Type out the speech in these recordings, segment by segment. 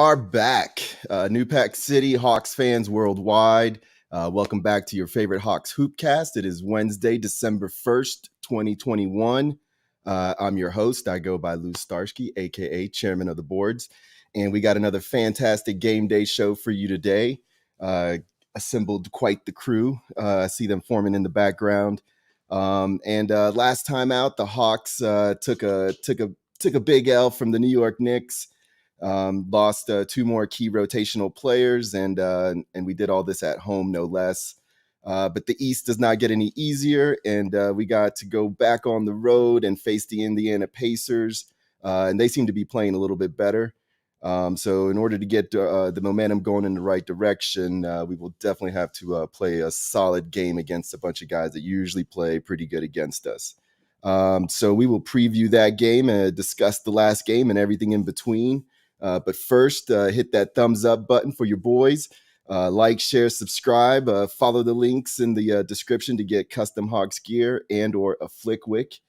are back. New Pack City, Hawks fans worldwide. Welcome back to your favorite Hawks Hoopcast. It is Wednesday, December 1st, 2021. I'm your host. I go by Lou Starsky, a.k.a. Chairman of the Boards. And we got another fantastic game day show for you today. Assembled quite the crew. I see them forming in the background. Last time out, the Hawks took a big L from the New York Knicks. Lost two more key rotational players, and we did all this at home, no less. But the East does not get any easier, and we got to go back on the road and face the Indiana Pacers, and they seem to be playing a little bit better. So in order to get the momentum going in the right direction, we will definitely have to play a solid game against a bunch of guys that usually play pretty good against us. So we will preview that game and discuss the last game and everything in between. But first, hit that thumbs up button for your boys. Like, share, subscribe. Follow the links in the description to get custom Hawks gear and or a Flickwick.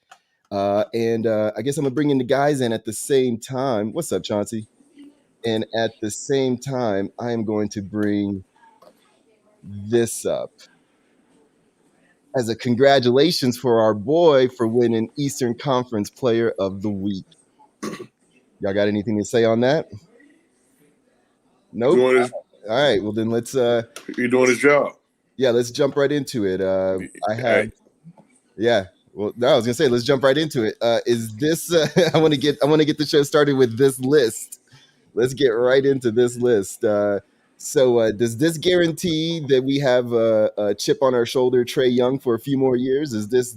I guess I'm going to bring in the guys in at the same time. What's up, Chauncey? And at the same time, I am going to bring this up as a congratulations for our boy for winning Eastern Conference Player of the Week. Y'all got anything to say on that? Nope. All right. Well, then let's. You're doing his job. Yeah, let's jump right into it. Yeah. Well, no, I was gonna say let's jump right into it. Is this? I want to get the show started with this list. Let's get right into this list. So, does this guarantee that we have a chip on our shoulder, Trae Young, for a few more years? Is this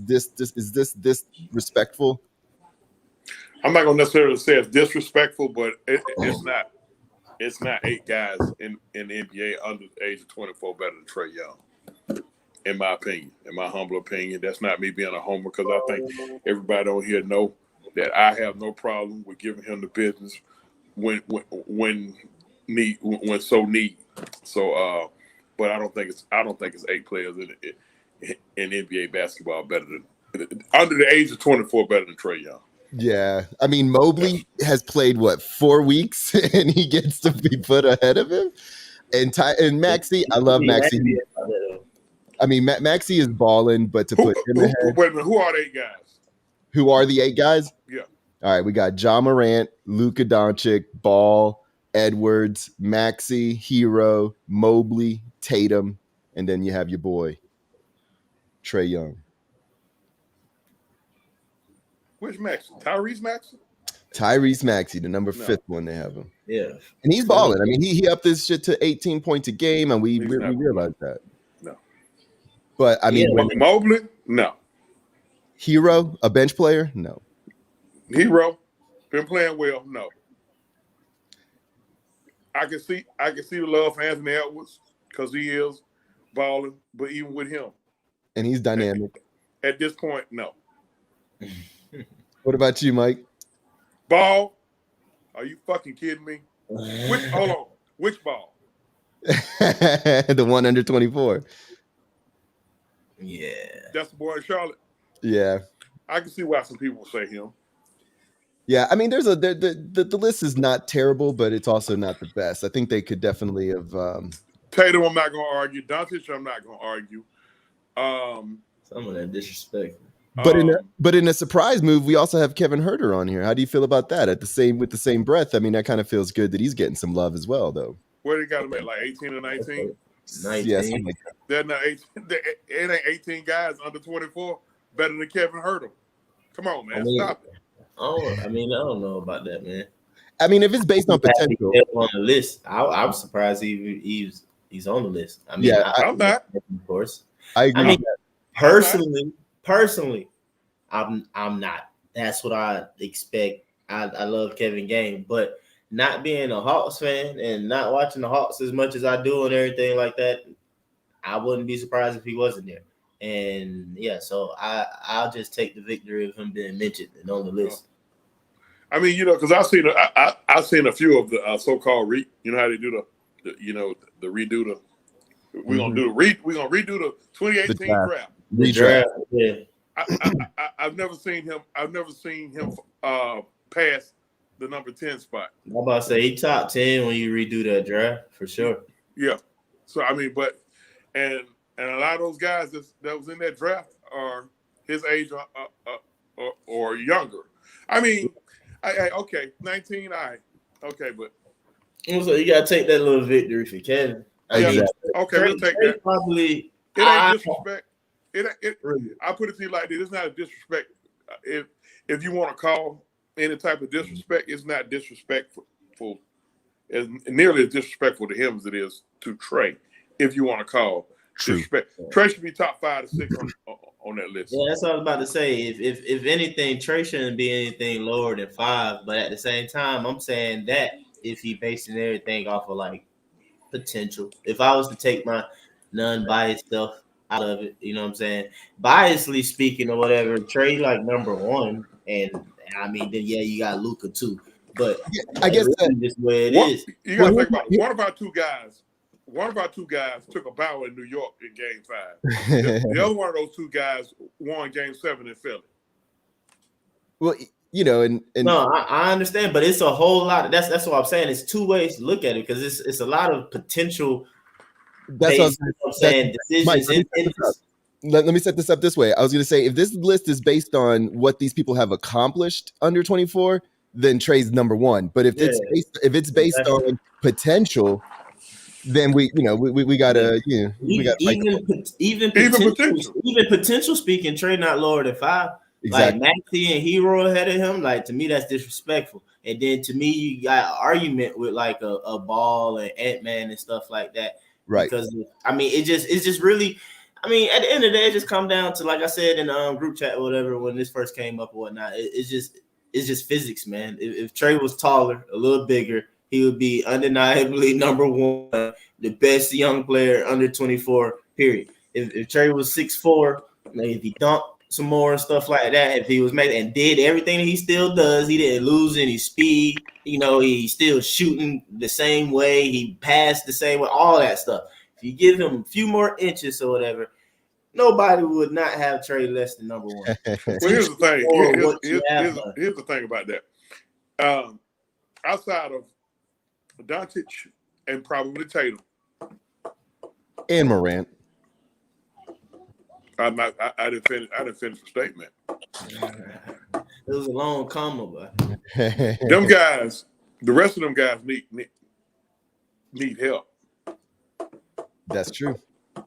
respectful? I'm not gonna necessarily say it's disrespectful, but it's not. It's not 8 guys in the NBA under the age of 24 better than Trae Young, in my opinion, in my humble opinion. That's not me being a homer, because I think everybody on here know that I have no problem with giving him the business when so need. So, but I don't think it's 8 players in NBA basketball better than under the age of 24 better than Trae Young. Yeah, I mean, Mobley has played 4 weeks, and he gets to be put ahead of him. And Maxey, I love Maxey. I mean, Maxey is balling, but to put him ahead. Wait a minute, who are the 8 guys? Who are the 8 guys? Yeah. All right, we got Ja Morant, Luka Doncic, Ball, Edwards, Maxey, Hero, Mobley, Tatum, and then you have your boy Trae Young. Which Maxey? Tyrese Maxey? Tyrese Maxey, the number 5th one they have him. Yeah. And he's balling. I mean, he upped this shit to 18 points a game, and we realize that. No. But, I mean... Mobley? No. Hero? A bench player? No. Hero? Been playing well? No. I can see the love for Anthony Edwards because he is balling, but even with him. And he's dynamic. At this point, no. What about you, Mike? Ball? Are you fucking kidding me? Hold on. Which Ball? The one under 24. Yeah. That's the boy in Charlotte? Yeah. I can see why some people say him. Yeah, I mean, the list is not terrible, but it's also not the best. I think they could definitely have. Tatum, I'm not going to argue. Doncic, I'm not going to argue. Some of that disrespect. But in a surprise move, we also have Kevin Huerter on here. How do you feel about that? With the same breath, I mean, that kind of feels good that he's getting some love as well, though. Where they got him at, like 18 or 19? 19. Yeah, they're not 18. It ain't 18 guys under 24 better than Kevin Huerter. Come on, man, stop it. I don't know about that, man. I mean, if it's based on potential on the list, I'm surprised he's on the list. I mean, yeah, I'm not. Of course, I agree. I mean, personally, I'm not. That's what I expect. I love Kevin Game, but not being a Hawks fan and not watching the Hawks as much as I do and everything like that, I wouldn't be surprised if he wasn't there. And yeah, so I'll just take the victory of him being mentioned and on the list. I mean, because I've seen a few of the so-called you know how they do the redo the. We're gonna redo the 2018 draft. Redraft. Yeah. I've never seen him. I've never seen him pass the number 10 spot. I'm about to say he top 10 when you redo that draft for sure. Yeah. So I mean, but and a lot of those guys that was in that draft are his age or younger. I mean, okay, 19, all right, okay, but So you gotta take that little victory for Kevin. Exactly. Okay, we'll take that. Probably it ain't disrespect. I put it to you like this: it's not a disrespect. If you want to call any type of disrespect, it's not disrespectful. As nearly as disrespectful to him as it is to Trey. If you want to call disrespect, Trey should be top 5 to 6 on that list. Yeah, that's what I was about to say. If anything, Trey shouldn't be anything lower than 5. But at the same time, I'm saying that if he basing everything off of like potential. If I was to take my non-biased stuff out of it, you know what I'm saying? Biasly speaking or whatever, Trey like number 1, and I mean then yeah, you got Luka too. But yeah, I guess really just where it is. You gotta think about it. One of our two guys took a bow in New York in Game 5. The other one of those 2 guys won Game 7 in Philly. Well, you know, and no, I understand, but it's a whole lot. That's what I'm saying. It's 2 ways to look at it because it's a lot of potential. That's what I'm saying. Decisions. Mike, let me set this up this way. I was going to say, if this list is based on what these people have accomplished under 24, then Trey's number 1. But if it's based on potential, then we gotta even potential speaking, Trey not lower than 5. Exactly. Like Maxey and Hero ahead of him, like to me that's disrespectful. And then to me, you got an argument with like a Ball and Ant-Man and stuff like that. Right. Because I mean, it's just really. I mean, at the end of the day, it just come down to like I said in the group chat or whatever when this first came up or whatnot. It's just physics, man. If Trey was taller, a little bigger, he would be undeniably number 1, the best young player under 24. Period. If Trey was 6'4", maybe if he dunked some more and stuff like that, if he was making and did everything that he still does, he didn't lose any speed. You know, he's still shooting the same way, he passed the same way, all that stuff. If you give him a few more inches or whatever, nobody would not have Trey less than number 1. Well, here's the thing. Here's the thing about that. Outside of Doncic and probably Tatum and Morant. I didn't finish the statement. It was a long comma, but them guys, the rest of them guys need help. That's true.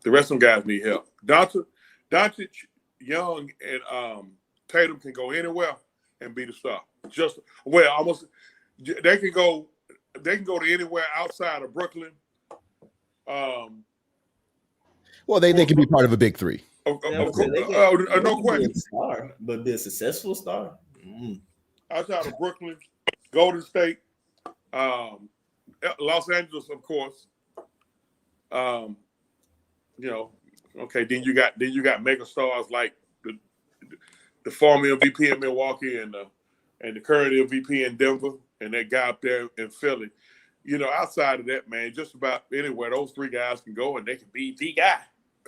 The rest of them guys need help. Doncic, Young, and Tatum can go anywhere and be the star. Almost they can go to anywhere outside of Brooklyn. Well, they can be part of a big 3. No question. Star, but be a successful star. Outside of Brooklyn, Golden State, Los Angeles, of course. Okay. Then you got mega stars like the former MVP in Milwaukee and the current MVP in Denver and that guy up there in Philly. You know, outside of that, man, just about anywhere those 3 guys can go and they can be the guy.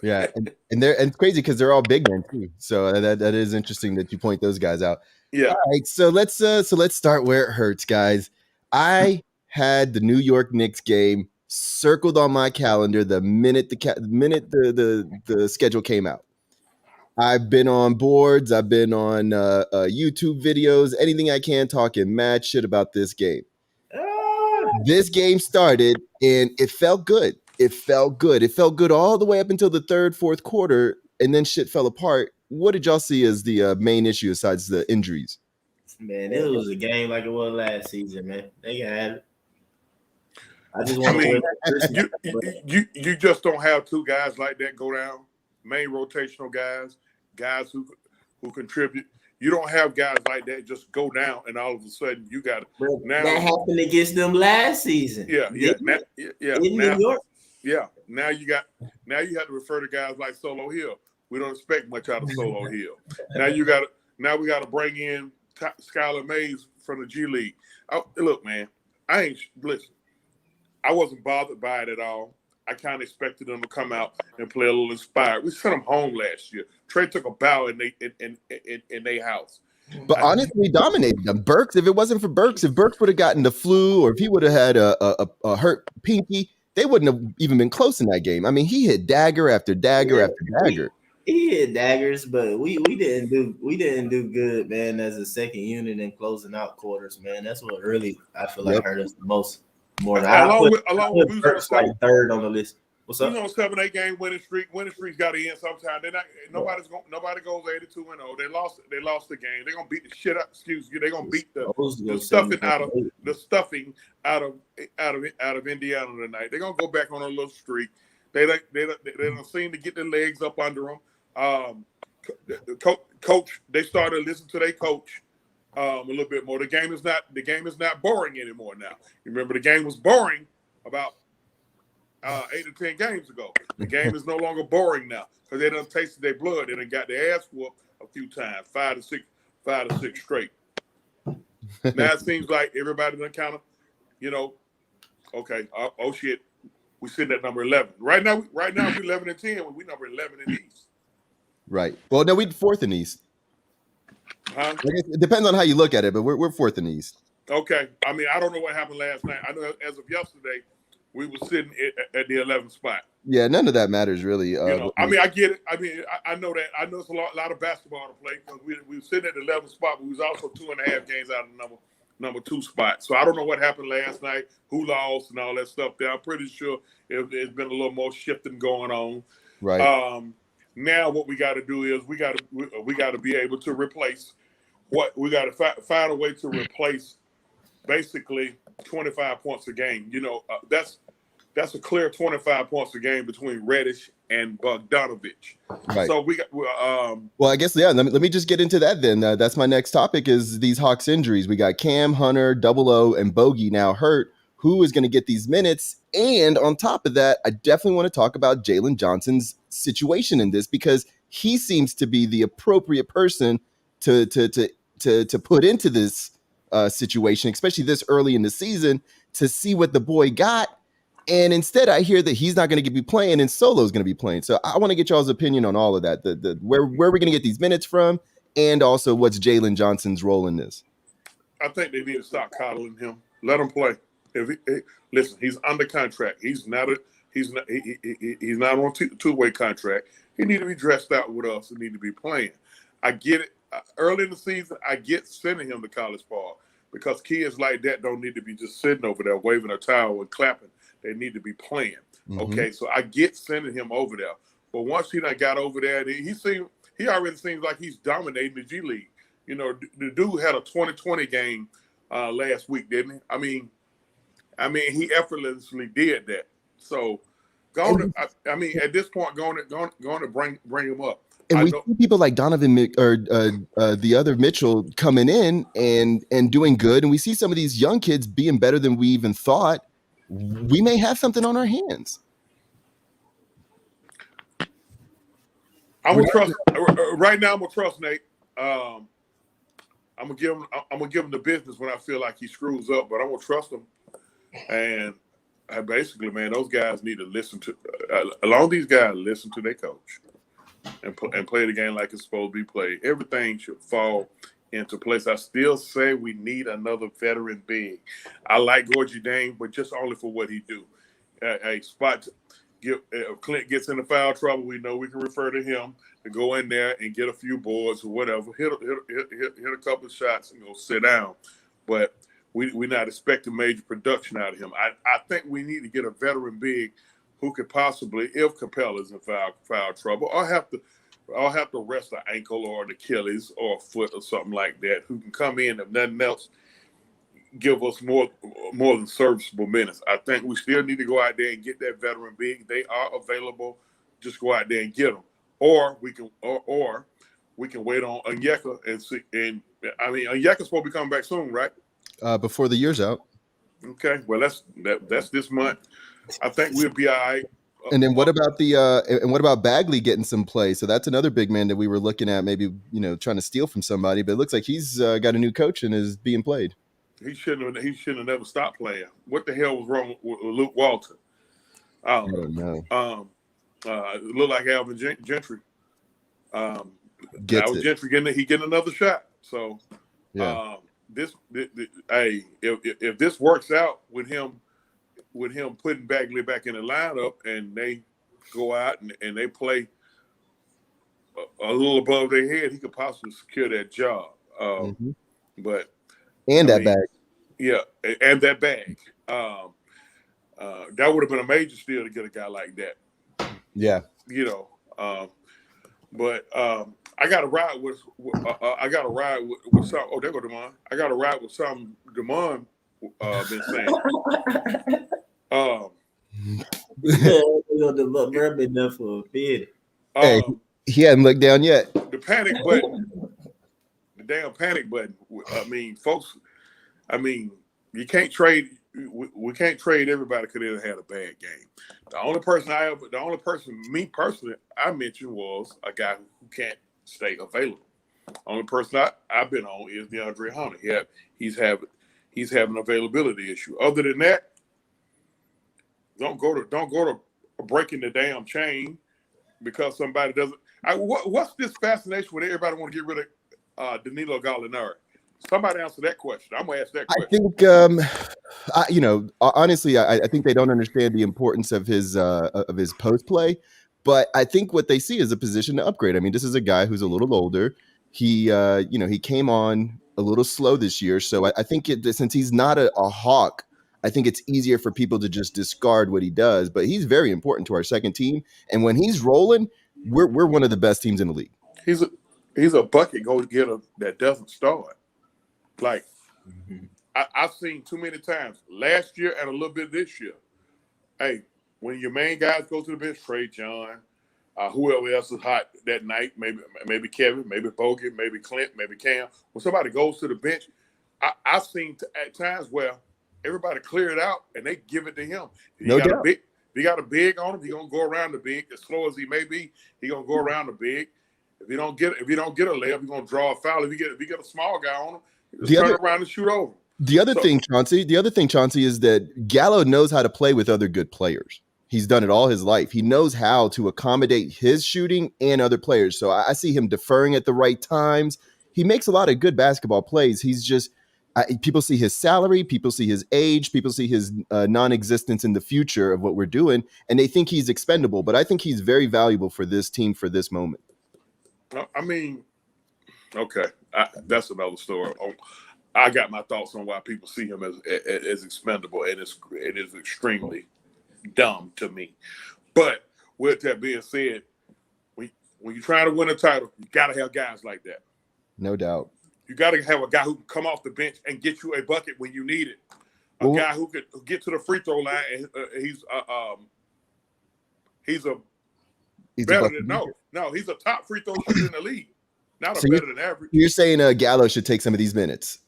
Yeah, and it's crazy because they're all big men too. So that is interesting that you point those guys out. Yeah. All right, so let's start where it hurts, guys. I had the New York Knicks game circled on my calendar the minute the schedule came out. I've been on boards, I've been on YouTube videos, anything I can, talking mad shit about this game. This game started and it felt good. It felt good all the way up until the 3rd, 4th quarter, and then shit fell apart. What did y'all see as the main issue besides the injuries? Man, it was a game like it was last season, man. They can have it. I just want to you just don't have 2 guys like that go down, main rotational guys who contribute. You don't have guys like that just go down and all of a sudden you got it. Now that happened against them last season. In New York. Yeah. Now you have to refer to guys like Solo Hill. We don't expect much out of Solo Hill. Now we got to bring in Skylar Mays from the G League. Look, man, listen. I wasn't bothered by it at all. I kind of expected them to come out and play a little inspired. We sent them home last year. Trey took a bow in their house. But honestly, we dominated them. Burks, if it wasn't for Burks, if Burks would have gotten the flu or if he would have had a hurt pinky, they wouldn't have even been close in that game. I mean, he hit dagger after dagger after dagger. He hit daggers, but we didn't do good, man, as a second unit and closing out quarters, man. That's what really I feel like hurt us the most. More than along with Burks like third on the list. What's up? You know, 7-8 game winning streak. Winning streak's got to end sometime. Nobody goes 82-0. They lost the game. They're gonna beat the shit up. Excuse you. They're gonna beat the stuffing out of Indiana tonight. They're gonna go back on a little streak. They don't seem to get their legs up under them. Coach, they started to listen to their coach a little bit more. The game is not boring anymore now. You remember the game was boring about 8 or 10 games ago. The game is no longer boring now because they done tasted their blood. They done got their ass whooped a few times, 5 to 6 straight. Now it seems like everybody done kind of, okay, oh shit, we sitting at number 11. Right now we're 11 and 10 when we number 11 in the East. Right. Well, no, we're fourth in the East. Huh? It depends on how you look at it, but we're fourth in the East. Okay. I mean, I don't know what happened last night. I know as of yesterday, we were sitting at the 11th spot. Yeah, none of that matters really. I mean, I get it. I mean, I know that. I know it's a lot of basketball to play because we were sitting at the 11th spot, but we was also 2.5 games out of the number 2 spot. So I don't know what happened last night, who lost, and all that stuff there. I'm pretty sure there's been a little more shifting going on. Right. Now what we got to do is we got to be able to replace what we got to find a way to replace basically 25 points a game. That's a clear 25 points a game between Reddish and Bogdanovich. Right. So we got. Well, I guess let me just get into that then. That's my next topic is these Hawks injuries. We got Cam, Hunter, Double O, and Bogey now hurt. Who is going to get these minutes? And on top of that, I definitely want to talk about Jalen Johnson's situation in this because he seems to be the appropriate person to put into this situation, especially this early in the season, to see what the boy got. And instead, I hear that he's not going to be playing and Solo's going to be playing. So I want to get y'all's opinion on all of that. Where are we going to get these minutes from? And also, what's Jalen Johnson's role in this? I think they need to stop coddling him. Let him play. Listen, he's under contract. He's not on two-way contract. He need to be dressed out with us and need to be playing. I get it. Early in the season, I get sending him to college ball because kids like that don't need to be just sitting over there waving a towel and clapping. They need to be playing. Mm-hmm. Okay, so I get sending him over there. But once he done got over there, he already seems like he's dominating the G League. The dude had a 20-20 game last week, didn't he? I mean, he effortlessly did that. So, at this point, going to bring him up. And we see people like Donovan or the other Mitchell coming in and doing good, and we see some of these young kids being better than we even thought. We may have something on our hands. I'm gonna trust right now. I'm gonna trust Nate. I'm gonna give him the business when I feel like he screws up, but I'm gonna trust him. And basically, man, those guys need to listen to. Along these guys, listen to their coach and play the game like it's supposed to be played. Everything should fall into place. I still say we need another veteran big. I like Gorgie Dane, but just only for what he do. A spot. If Clint gets into foul trouble, we know we can refer to him to go in there and get a few boards or whatever, hit a couple of shots and go sit down. But we're not expecting major production out of him. I think we need to get a veteran big who could possibly, if Capella's in foul trouble, or have to rest an ankle or an Achilles or a foot or something like that, who can come in, if nothing else, give us more than serviceable minutes. I think we still need to go out there and get that veteran big. They are available. Just go out there and get them. Or we can wait on Onyeka and see. And I mean, Onyeka's supposed to be coming back soon, right? Before the year's out. Okay. Well, that's this month. I think we'll be all right. And then what about Bagley getting some play? So that's another big man that we were looking at, maybe trying to steal from somebody. But it looks like he's got a new coach and is being played. He shouldn't have never stopped playing. What the hell was wrong with Luke Walton? I don't know. It looked like Alvin Gentry. Gentry getting another shot. So, Yeah. Hey, if this works out with him putting Bagley back in the lineup and they go out and they play a little above their head, he could possibly secure that job. But and that bag. Yeah, and that bag. That would have been a major steal to get a guy like that. Yeah. But I got to ride with some. Oh, there go Damon. I got to ride with some Damon been saying. The bro been there for a bit. Hey, he hadn't looked down yet. The panic button, the damn panic button. I mean, folks. I mean, you can't trade. We can't trade everybody because they had a bad game. The only person me personally, I mentioned was a guy who can't stay available. Only person I've been on is DeAndre Hunter. He's having an availability issue. Other than that, don't go to breaking the damn chain because somebody doesn't. What's this fascination with everybody want to get rid of Danilo Gallinari? Somebody answer that question. I'm gonna ask that question. I think, honestly, I think they don't understand the importance of his post play. But I think what they see is a position to upgrade. I mean, this is a guy who's a little older. He came on a little slow this year, so I think since he's not a Hawk, I think it's easier for people to just discard what he does. But he's very important to our second team, and when he's rolling, we're one of the best teams in the league. He's a bucket go getter that doesn't start. Like I've seen too many times last year and a little bit this year. Hey, when your main guys go to the bench, Trey John, whoever else is hot that night, maybe Kevin, maybe Bogey, maybe Clint, maybe Cam. When somebody goes to the bench, I've seen at times where everybody clear it out and they give it to him. No doubt. If he got a big on him, he's gonna go around the big. As slow as he may be, he's gonna go around the big. If you don't get a layup, he's gonna draw a foul. If you get a small guy on him, just turn around and shoot over. The other thing, Chauncey, is that Gallo knows how to play with other good players. He's done it all his life. He knows how to accommodate his shooting and other players. So I see him deferring at the right times. He makes a lot of good basketball plays. He's just people see his salary, people see his age, people see his non-existence in the future of what we're doing, and they think he's expendable. But I think he's very valuable for this team for this moment. I mean, okay, that's another story. I got my thoughts on why people see him as expendable, and it is extremely dumb to me. But with that being said, when you're trying to win a title, you got to have guys like that. No doubt. You got to have a guy who can come off the bench and get you a bucket when you need it. A guy who could get to the free throw line, and he's a top free throw shooter in the league. Not so better than average. You're saying Gallo should take some of these minutes?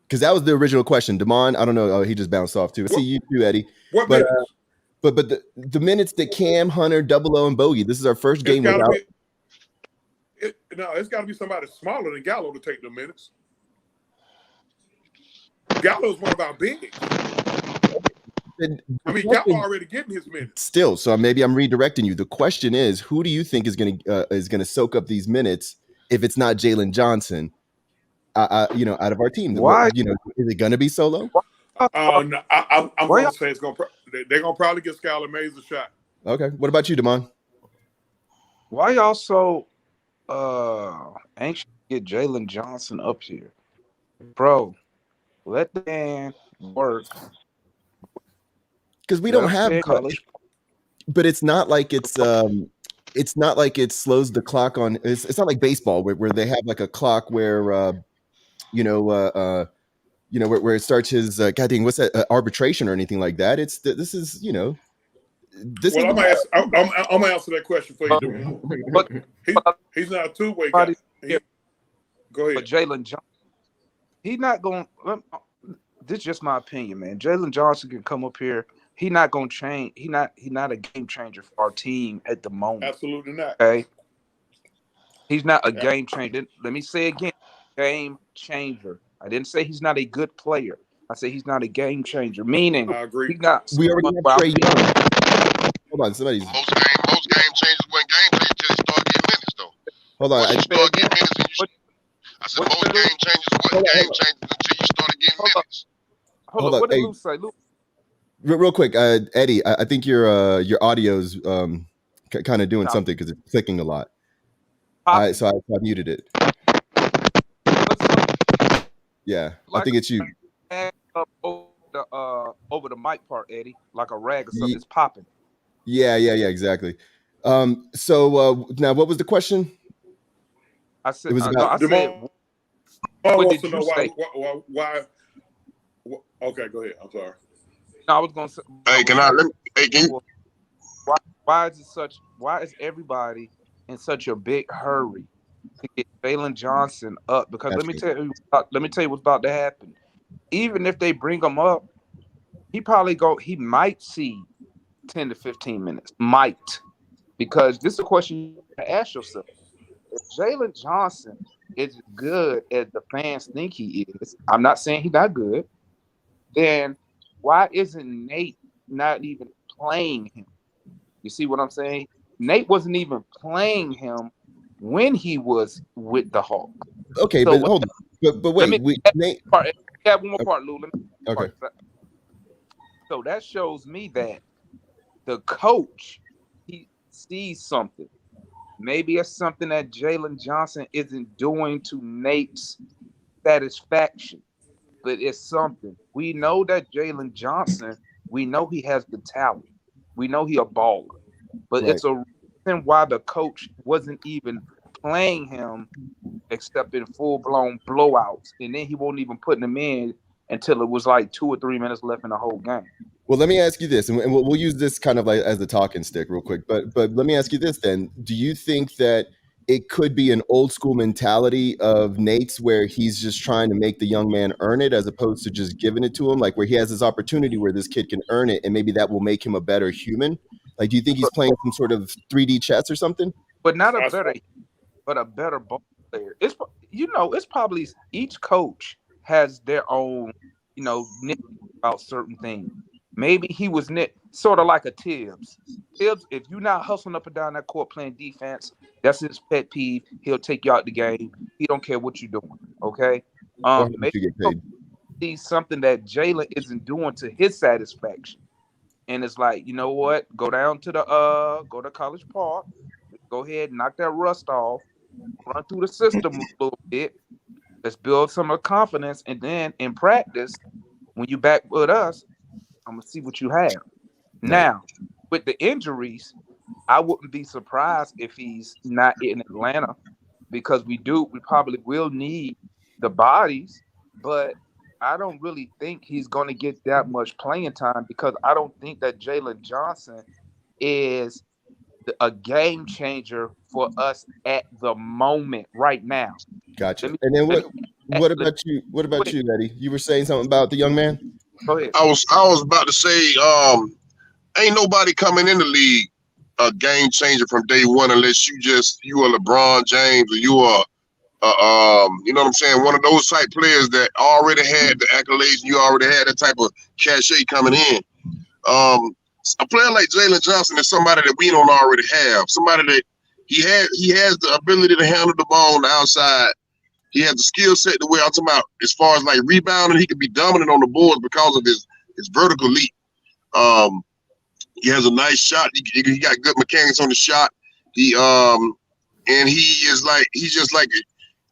Because that was the original question. Damon, I don't know. Oh, he just bounced off too. I see you too, Eddie. What minutes? But the minutes that Cam, Hunter, Double O, and Bogey. This is our first game without. It's got to be somebody smaller than Gallo to take the minutes. Gallo's one of our bigs. Gallo already getting his minutes. Still, so maybe I'm redirecting you. The question is, who do you think is going to soak up these minutes if it's not Jalen Johnson? Out of our team. Why? Is it going to be Solo? No, I'm going to say they're going to probably get Skylar Mays a shot. Okay. What about you, Damon? Why y'all so anxious to get Jalen Johnson up here? Bro, let the man work. Because we don't have college. But it's not like it slows the clock on. It's not like baseball where they have like a clock where where it starts his what's that arbitration or anything like that. I'm gonna answer that question for you. But he's not a two-way guy. Go ahead. But Jalen Johnson, he's not going. This is just my opinion, man. Jalen Johnson can come up here. He's not going to change. He's not a game changer for our team at the moment. Absolutely not. Okay. He's not a game changer. Let me say again, game changer. I didn't say he's not a good player. I say he's not a game changer. Meaning, I agree. He's not. We already have Trey Young. Hold on, somebody's. Most game changers weren't game changers until they start getting minutes, though. Hold on. Once you start getting minutes, I said most game changes wasn't game changes until you started getting minutes. Hold up. What did Luke say? Luke? Real quick, Eddie, I think your audio's kind of doing something because it's clicking a lot. So I muted it. Yeah, I think it's you. Over the mic part, Eddie, like a rag or something. It's popping. Yeah, exactly. So now, what was the question? I said, it was about. Jamaal wants to know why. Okay, go ahead. I'm sorry. No, I was going to say. Hey, can you? Why is everybody in such a big hurry to get Jalen Johnson up? Because let me tell you what's about to happen. Even if they bring him up, he might see 10 to 15 minutes. Might. Because this is a question you have to ask yourself. If Jalen Johnson is as good as the fans think he is, I'm not saying he's not good, then why isn't Nate not even playing him? You see what I'm saying? Nate wasn't even playing him when he was with the Hawks. Okay, so, but hold on. But wait, Nate. Yeah, one more part, Lou. Okay. So that shows me that the coach, he sees something. Maybe it's something that Jalen Johnson isn't doing to Nate's satisfaction, but it's something. We know that Jalen Johnson, we know he has the talent. We know he a baller, but it's a reason why the coach wasn't even playing him except in full-blown blowouts, and then he won't even put him in until it was like 2 or 3 minutes left in the whole game. Well, let me ask you this, and we'll use this kind of like as a talking stick real quick, but let me ask you this then. Do you think that it could be an old school mentality of Nate's where he's just trying to make the young man earn it as opposed to just giving it to him, like where he has this opportunity where this kid can earn it and maybe that will make him a better human? Like, do you think he's playing some sort of 3D chess or something? But not a better, but a better ball player. It's probably each coach has their own, nitpick about certain things. Maybe he was sort of like a Tibbs. Tibbs, if you're not hustling up and down that court playing defense, that's his pet peeve. He'll take you out the game. He don't care what you're doing. Okay. Maybe see something that Jalen isn't doing to his satisfaction, and it's like, you know what? Go down to go to College Park. Go ahead and knock that rust off. Run through the system a little bit. Let's build some confidence, and then in practice, when you back with us, I'm gonna see what you have. Now, with the injuries, I wouldn't be surprised if he's not in Atlanta because we probably will need the bodies, but I don't really think he's going to get that much playing time because I don't think that Jalen Johnson is a game changer for us at the moment right now. Gotcha. And then what about you? What about you, Eddie? You were saying something about the young man? Go ahead. I was about to say, ain't nobody coming in the league a game changer from day one unless you are LeBron James or you are you know what I'm saying, one of those type players that already had the accolades and you already had that type of cachet coming in. A player like Jalen Johnson is somebody that we don't already have. Somebody that he has the ability to handle the ball on the outside. He has the skill set the way I'm talking about as far as like rebounding. He can be dominant on the boards because of his vertical leap. He has a nice shot. He got good mechanics on the shot. And he's just like,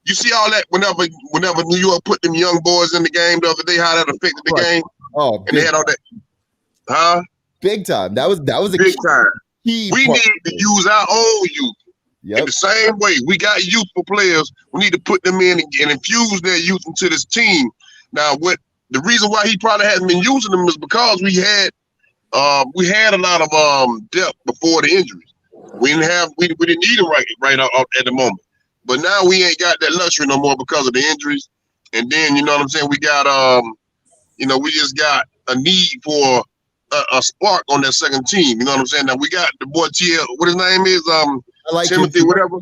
you see all that whenever New York put them young boys in the game the other day, how that affected the game. Oh, and they had all that, big time. That was a big time. We need to use our own youth. Yep. In the same way, we got youthful players. We need to put them in and infuse their youth into this team. Now, the reason why he probably hasn't been using them is because we had a lot of depth before the injuries. We didn't need them right at the moment. But now we ain't got that luxury no more because of the injuries. And then, you know what I'm saying, we got we just got a need for a spark on that second team. You know what I'm saying? Now we got the boy TL, what his name is, I like Timothy, whatever.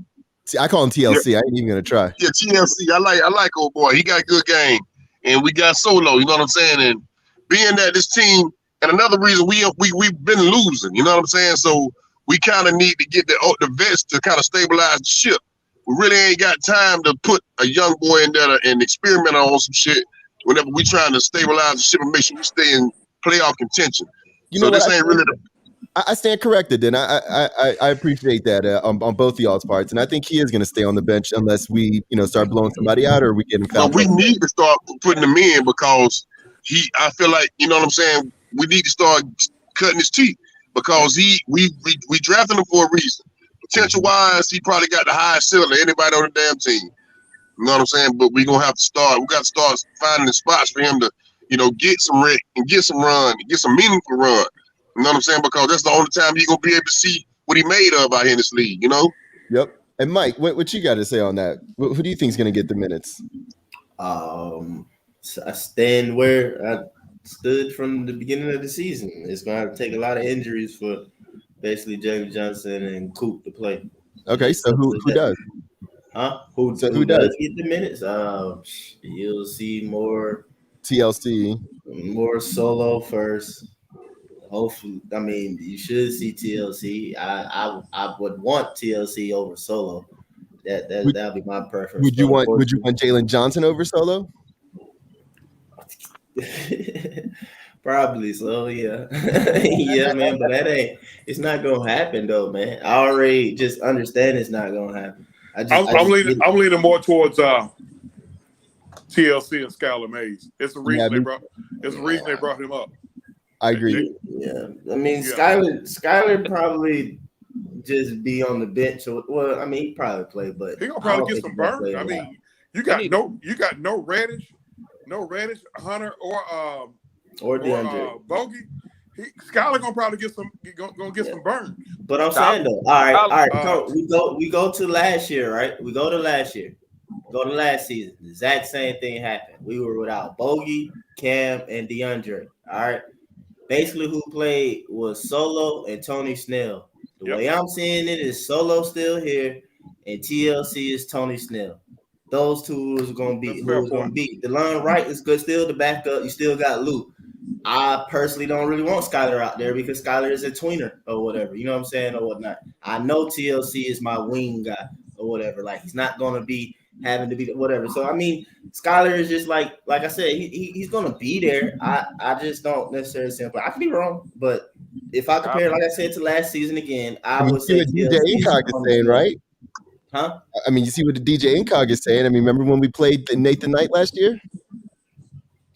I call him TLC. Yeah. I ain't even gonna try. Yeah, TLC. I like old boy. He got a good game. And we got Solo, you know what I'm saying? And being that this team, and another reason we've been losing, you know what I'm saying? So we kind of need to get the vets to kind of stabilize the ship. we really ain't got time to put a young boy in there and experiment on some shit whenever we trying to stabilize the ship and make sure we stay in playoff contention. You know So what? this ain't really the I stand corrected, and I appreciate that on both of y'all's parts, and I think he is going to stay on the bench unless we start blowing somebody out or we get in foul but we trouble. need to start putting him in because I feel like, you know what I'm saying, we need to start cutting his teeth because we drafted him for a reason. Potential wise, he probably got the highest ceiling of anybody on the damn team. You know what I'm saying? But we got to start finding the spots for him to, get some rec and get some run, and get some meaningful run. You know what I'm saying? Because that's the only time he's gonna be able to see what he made of out here in this league, Yep. And Mike, what you got to say on that? Who do you think is going to get the minutes? So I stand where I stood from the beginning of the season. It's going to take a lot of injuries for basically Jalen Johnson and Coop to play. Okay, so who does? Huh? Who does get the minutes? You'll see more TLC, more Solo first. Hopefully, I mean, you should see TLC. I would want TLC over Solo. That'll be my preference. Would you want Jalen Johnson over Solo? Probably so, yeah. Yeah, man, but it's not gonna happen though, man. I already just understand it's not gonna happen. I'm leaning more towards TLC and Skylar Mays. It's the reason they brought him up. I agree. Yeah, I mean, Skylar probably just be on the bench. Well, I mean, he probably play, but he gonna probably get some burn. I mean, you got no Reddish, Hunter, or DeAndre Bogey. Skylar gonna probably get some burn. But I'm saying though, all right. We go to last year, right? We go to last year. Go to last season. The exact same thing happened. We were without Bogey, Cam, and DeAndre. All right. Basically, who played was Solo and Tony Snell. The way I'm seeing it is Solo still here, and TLC is Tony Snell. Those two is going to be who's going to beat. DeLon Wright is good, still the backup. You still got Luke. I personally don't really want Skylar out there because Skylar is a tweener or whatever. You know what I'm saying, or whatnot. I know TLC is my wing guy or whatever. Like, he's not going to be having to be whatever. So I mean, Skylar is just like I said, he's gonna be there. I just don't necessarily say, but I could be wrong. But if I compare, like I said, to last season again, I would say what DJ Incog is saying, right? Huh? I mean, you see what the DJ Incog is saying. I mean, remember when we played the Nathan Knight last year?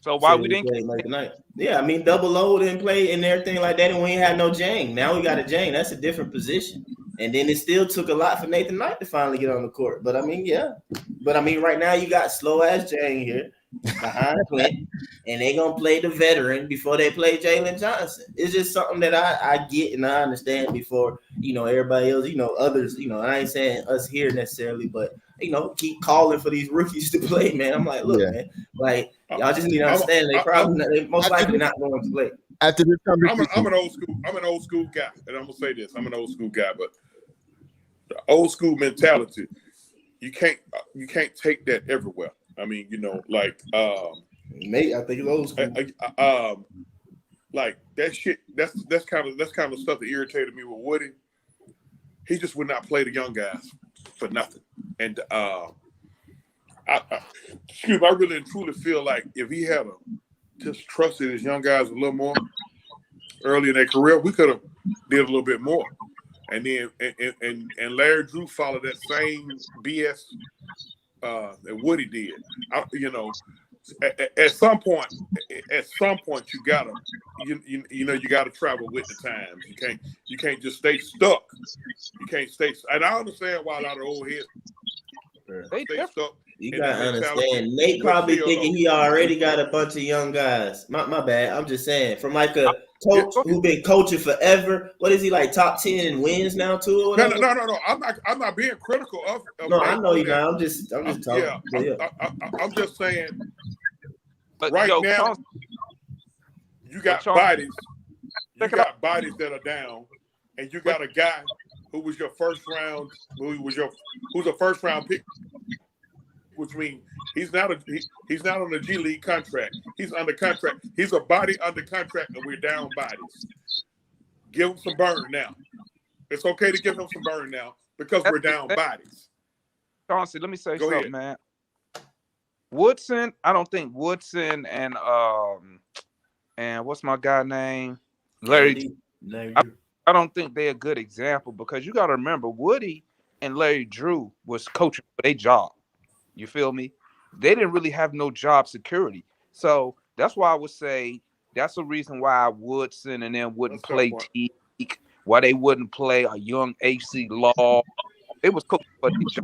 So why we didn't play Nathan Knight? Yeah, I mean, double load and play and everything like that, and we ain't had no Jang. Now we got a Jang. That's a different position. And then it still took a lot for Nathan Knight to finally get on the court. But I mean, yeah. But I mean, right now you got slow ass Jang here behind Clint, and they gonna play the veteran before they play Jalen Johnson. It's just something that I get and I understand before everybody else, others. I ain't saying us here necessarily, but keep calling for these rookies to play, man. I'm like, look, man, like y'all just need to understand they most likely not going to play. After this conversation, I'm an old school guy, and I'm gonna say this: I'm an old school guy, but the old school mentality, you can't take that everywhere. I mean, mate, I think it's old school. Like that shit. That's kind of stuff that irritated me with Woody. He just would not play the young guys for nothing, and I really and truly feel like if he had just trusted his young guys a little more early in their career, we could have did a little bit more. And then and Larry Drew followed that same BS that Woody did. At some point you gotta travel with the times. You can't just stay stuck. You can't stay. And I understand why a lot of old heads stay stuck. You gotta understand. Nate probably thinking he already got a bunch of young guys. My bad. I'm just saying, from like a coach who been coaching forever. What is he like? Top 10 in wins now too? Or no. I'm not being critical of no, Nate. I know you now. I'm just talking. I'm just saying. But right now, you got bodies. You got bodies that are down, and you got a guy who was your first round, who's a first round pick. Which means he's not on the G League contract. He's under contract. He's a body under contract, and we're down bodies. Give him some burn now. It's okay to give him some burn now because we're down bodies. Chauncey, let me say Go something, ahead. man. Woodson, I don't think Woodson and what's my guy name? Larry. I don't think they're a good example because you got to remember Woody and Larry Drew was coaching for their job. You feel me? They didn't really have no job security. So that's why I would say that's the reason why Woodson and them wouldn't play Teague, why they wouldn't play a young AC Law. It was coaching for their job.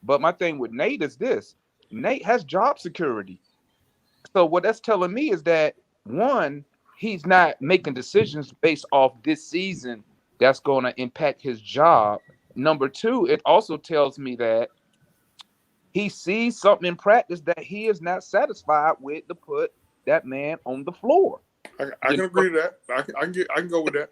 But my thing with Nate is this. Nate has job security. So what that's telling me is that, one, he's not making decisions based off this season that's going to impact his job. Number two, it also tells me that he sees something in practice that he is not satisfied with to put that man on the floor. I can agree to that. I can go with that.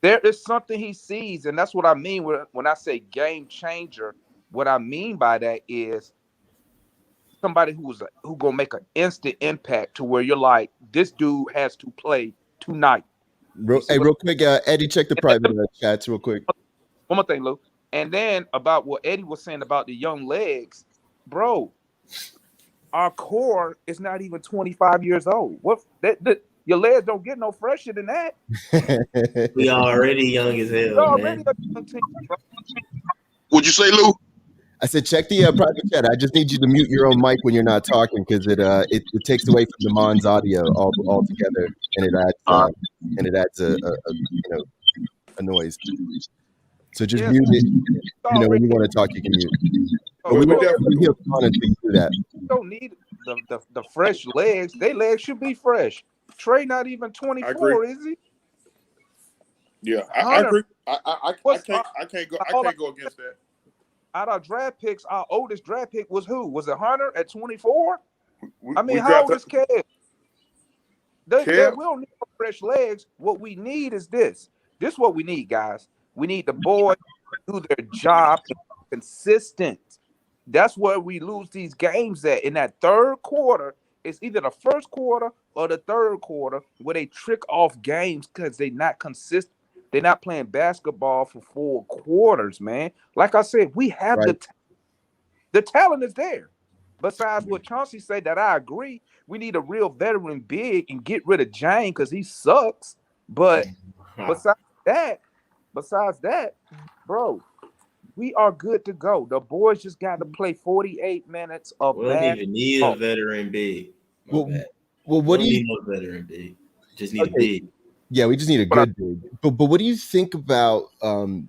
There is something he sees, and that's what I mean when I say game changer. What I mean by that is somebody who's gonna make an instant impact to where you're like, this dude has to play tonight. Real quick, Eddie, check the private chats real quick. One more thing, Lou. And then about what Eddie was saying about the young legs, bro. Our core is not even 25 years old. Your legs don't get no fresher than that. We already young as hell, man. A young team, bro. What'd you say, Lou? I said, check the private chat. I just need you to mute your own mic when you're not talking because it takes away from Damon's audio altogether, and it adds a noise. So just mute it. When you want to talk, you can mute. But we won't hear on until you do that. You don't need the fresh legs. Their legs should be fresh. Trey not even 24, is he? Yeah, I agree. I can't go against that. Out of draft picks, our oldest draft pick was who? Was it Hunter at 24? How old is Kev? We don't need no fresh legs. What we need is this. This is what we need, guys. We need the boys to do their job consistent. That's where we lose these games at. In that third quarter, it's either the first quarter or the third quarter where they trick off games because they're not consistent. They're not playing basketball for 4 quarters, man. Like I said, we have the talent is there. Besides what Chauncey said, that I agree, we need a real veteran big and get rid of Jane because he sucks. But besides that, bro, we are good to go. The boys just got to play 48 minutes of basketball. We don't even need a veteran big. Well, what do you need no veteran big? Just need a big. Yeah, we just need a good big. But what do you think about the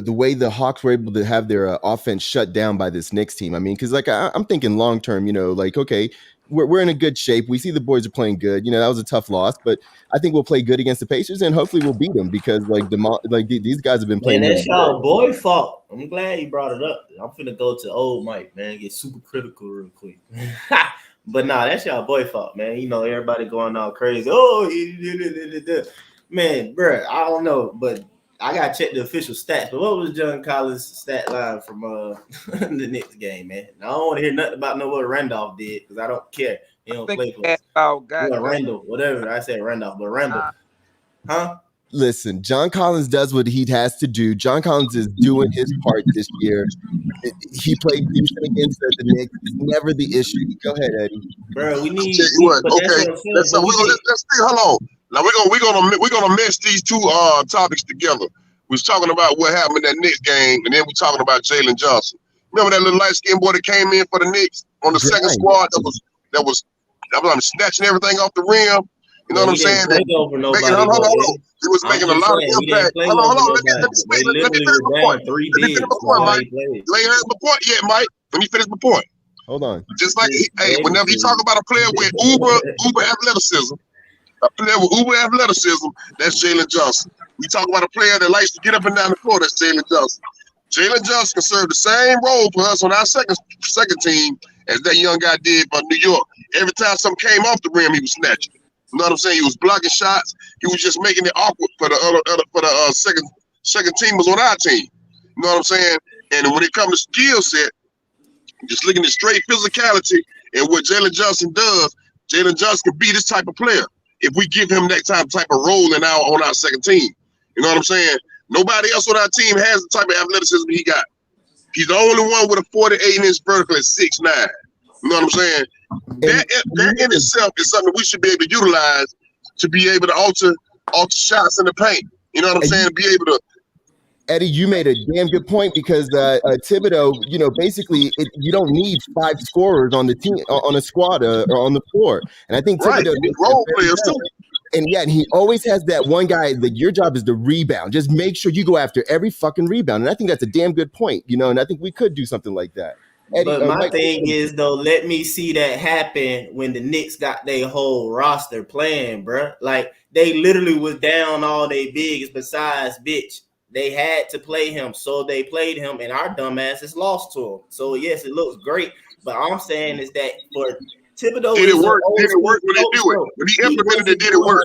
way the Hawks were able to have their offense shut down by this Knicks team? I mean, because I'm thinking long term, okay, we're in a good shape. We see the boys are playing good. That was a tough loss, but I think we'll play good against the Pacers and hopefully we'll beat them because these guys have been playing. Man, that's y'all boy fault. I'm glad you brought it up. I'm finna go to old Mike, man, get super critical real quick. But nah, that's y'all boy fault, man. Everybody going all crazy. Oh, man, bro, I don't know, but I gotta check the official stats. But what was John Collins' stat line from the Knicks game, man? I don't want to hear nothing about what Randolph did because I don't care. He don't play for us. Randall, whatever. I said Randolph, but Randall, huh? Listen, John Collins does what he has to do. John Collins is doing his part this year. He played decent against the Knicks. It's never the issue. Go ahead, Eddie. Bro, we need. Okay, let's see. Hold on. Now we're gonna mix these two topics together. We was talking about what happened in that Knicks game, and then we're talking about Jalen Johnson. Remember that little light skinned boy that came in for the Knicks on the second squad that was snatching everything off the rim. You know what I'm saying? He was making a lot of impact. Hold on. Let me finish my point. Mike. Let me finish my point. Hold on. Just like, whenever you talk about a player with uber athleticism, that's Jalen Johnson. We talk about a player that likes to get up and down the court, that's Jalen Johnson. Jalen Johnson can serve the same role for us on our second team as that young guy did for New York. Every time something came off the rim, he was snatching. You know what I'm saying? He was blocking shots. He was just making it awkward for the second teamers on our team. You know what I'm saying? And when it comes to skill set, just looking at straight physicality and what Jalen Johnson does, Jalen Johnson can be this type of player if we give him that type of role on our second team. You know what I'm saying? Nobody else on our team has the type of athleticism he got. He's the only one with a 48-inch vertical at 6'9". You know what I'm saying? That in itself is something we should be able to utilize to be able to alter shots in the paint. You know what I'm saying? To be able to. Eddie, you made a damn good point because Thibodeau, basically you don't need 5 scorers on the team, on a squad, or on the floor. And I think Thibodeau role players too. And yet he always has that one guy that your job is to rebound. Just make sure you go after every fucking rebound. And I think that's a damn good point, and I think we could do something like that. Eddie, but my thing is, though, let me see that happen when the Knicks got their whole roster playing, bro. Like, they literally was down all their bigs besides bitch. They had to play him, so they played him, and our dumbasses lost to him. So, yes, it looks great. But all I'm saying is that for Thibodeau, did it work when they do it? When he implemented it, did it work?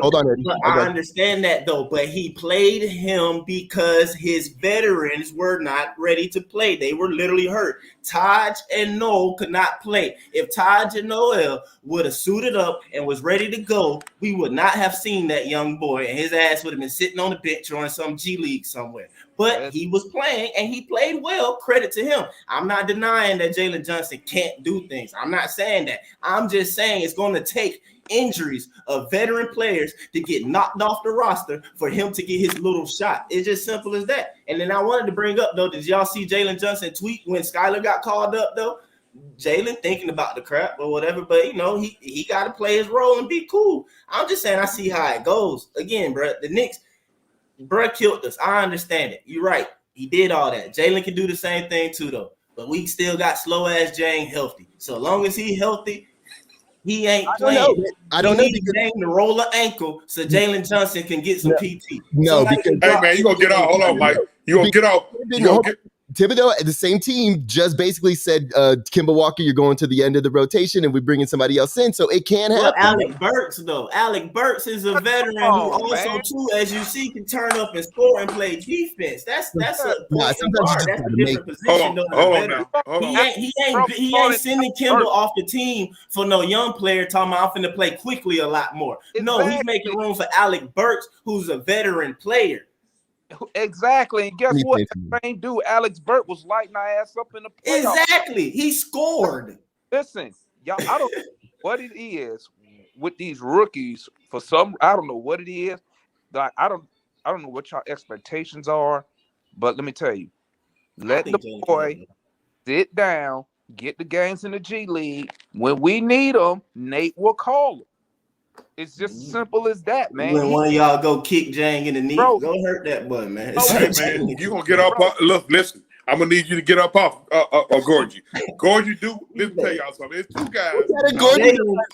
Hold on, Eddie. I understand that, though, but he played him because his veterans were not ready to play. They were literally hurt. Taj and Noel could not play. If Taj and Noel would have suited up and was ready to go, we would not have seen that young boy, and his ass would have been sitting on the bench or in some G League somewhere. But he was playing, and he played well. Credit to him. I'm not denying that Jalen Johnson can't do things. I'm not saying that. I'm just saying it's going to take injuries of veteran players to get knocked off the roster for him to get his little shot. It's just simple as that. And then I wanted to bring up, though, did y'all see Jalen Johnson tweet when Skylar got called up, though? Jalen thinking about the crap or whatever, but, he got to play his role and be cool. I'm just saying I see how it goes. Again, bro, the Knicks, bro, killed us. I understand it. You're right. He did all that. Jalen can do the same thing, too, though. But we still got slow-ass Jane healthy. So long as he healthy, he ain't playing. I don't know. Jane to roll an ankle so Jalen Johnson can get some PT. No, because hey man, you gonna get off? Hold on, Mike. You gonna get off? Thibodeau, the same team, just basically said, Kemba Walker, you're going to the end of the rotation, and we're bringing somebody else in, so it can happen. Alec Burks, though. Alec Burks is a veteran who also, too, as you see, can turn up and score and play defense. That's a different position. Hold on. He ain't sending Kemba off the team for no young player talking about I'm finna play quickly a lot more. No, he's making room for Alec Burks, who's a veteran player. Exactly. And guess what? That same dude, Alex Burke, was lighting our ass up in the playoffs. Exactly. He scored. Listen, y'all, I don't know what it is with these rookies. For some, I don't know what it is. Like, I don't know what y'all expectations are, but let me tell you, let the boy sit down, get the games in the G League. When we need them, Nate will call him. It's just simple as that, man. When one of y'all go kick Jang in the knee, go hurt that boy, man. Hey, man, you gonna get up? Look, listen. I'm gonna need you to get up off Gorgie. Gorgie, let me tell y'all something. It's 2 guys.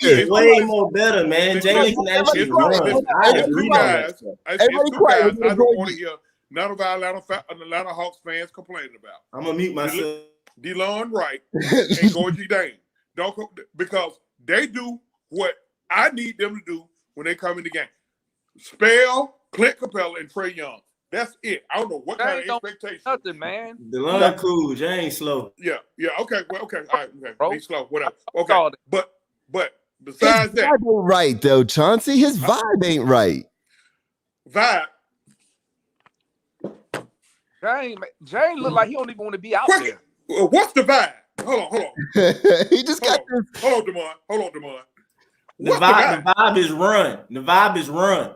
It's way more better, man. Jalen can actually run. It's 2 guys. It's 2 guys. I don't want to hear none of our Atlanta Hawks fans complaining about. I'm gonna mute myself. DeLon Wright and Gorgie Dane. Because they do what I need them to do when they come in the game. Spell Clint Capella and Trae Young. That's it. I don't know what kind of expectation. Nothing, man. DeLon cool. Jay ain't slow. Yeah. Okay. Well, okay. All right. Okay. Bro, he's slow. Whatever. Okay. But besides his that, vibe ain't right though, Chauncey. His vibe ain't right. Vibe. Jane look like he don't even want to be out there. What's the vibe? Hold on. He just got this. Hold on, Demond. The vibe is run. The vibe is run.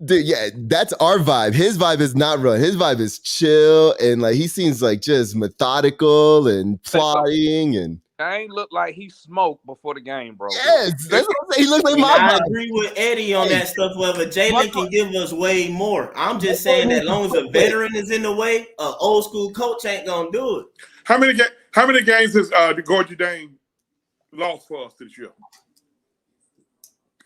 Dude, yeah, that's our vibe. His vibe is not run. His vibe is chill, and like he seems like just methodical and plotting. And Jane look like he smoked before the game, bro. Yes, that's what I'm saying. He looks like my I agree with Eddie on that stuff. Whether Jalen can give us way more. I'm just saying that as long as a veteran is in the way, an old school coach ain't gonna do it. How many games has the Gorgie Dane lost for us this year?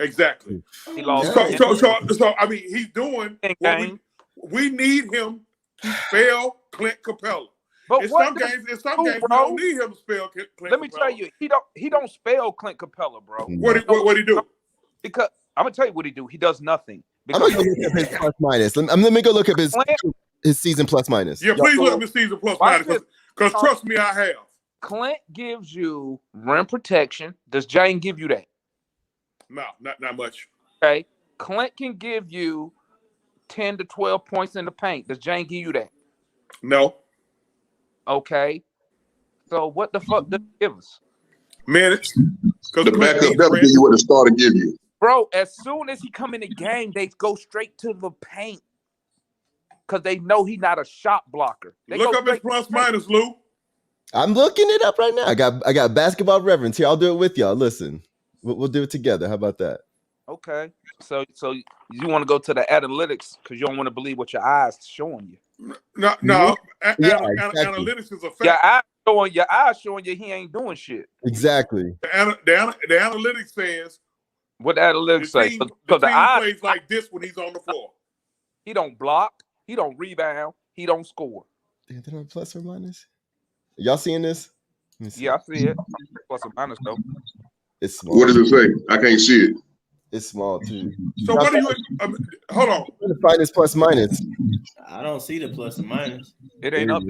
Exactly. He lost. So I mean, he's doing what we need him to spell Clint Capella. But in some games, we don't need him to spell Clint Capella. Let me tell you, he don't spell Clint Capella, bro. What he do? Because I'm gonna tell you what he do. He does nothing. I'm gonna go look up his plus minus. Let me go look up his season plus minus. Yeah, please look up his season plus minus. Because trust me, I have. Clint gives you rim protection. Does Jane give you that? No, not much. Okay. Clint can give you 10 to 12 points in the paint. Does Jane give you that? No. Okay. So what the fuck does it give us? Minutes. The backup never give you what the starter give you. Bro, as soon as he come in the game, they go straight to the paint. Because they know he's not a shot blocker. Look up his plus minus, Lou. I'm looking it up right now. I got basketball reference here. I'll do it with y'all. Listen, we'll do it together. How about that? Okay. So you want to go to the analytics because you don't want to believe what your eyes showing you. No. Yeah, exactly. Analytics is a fact. Your eyes showing you he ain't doing shit. Exactly. The analytics says what the analytics say. The team plays like this when he's on the floor. He don't block. He don't rebound. He don't score. Damn, they don't plus or minus. Y'all seeing this? Yeah, I see it. Plus or minus though. It's small. What does it say? I can't see it. It's small too. So what do you? Hold on. I'm trying to find this plus minus. I don't see the plus and minus. It ain't up.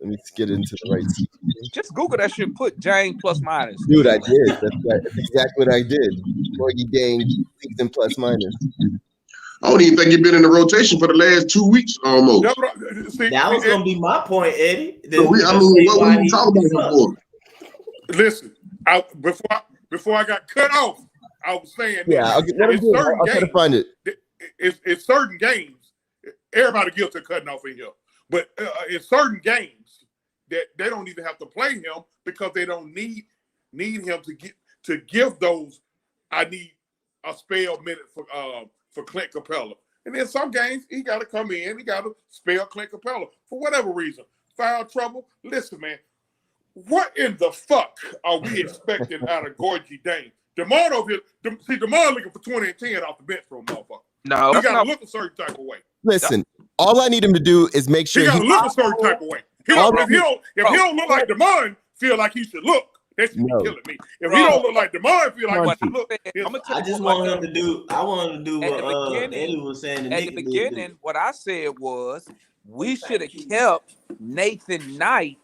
Let me get into the right seat. Just Google that shit. Put Jane plus minus. Dude, I did. That's exactly what I did. Corgi Dane season plus minus. I don't even think you've been in the rotation for the last 2 weeks almost. That was going to be my point, Eddie. What were you talking about before? Listen, before I got cut off, I was saying I'll try to find it. It's certain games, everybody guilty of cutting off in here. But in certain games that they don't even have to play him because they don't need him to give those. I need a spell minute for Clint Capella. And then some games he got to come in, he got to spell Clint Capella for whatever reason. Foul trouble. Listen, man, what in the fuck are we expecting out of Gorgie Dane? Jamaal over here, Jamaal looking for 20 and 10 off the bench for a motherfucker. No, he got to look a certain type of way. Listen, all I need him to do is make sure he got to look a certain type of way. If he don't look like Damon feel like he should look, that should be killing me. If he don't look like Damon feel like he should look, I just want him to do. I want him to do what Eddie was saying. At the beginning, what I said was we should have kept Nathan Knight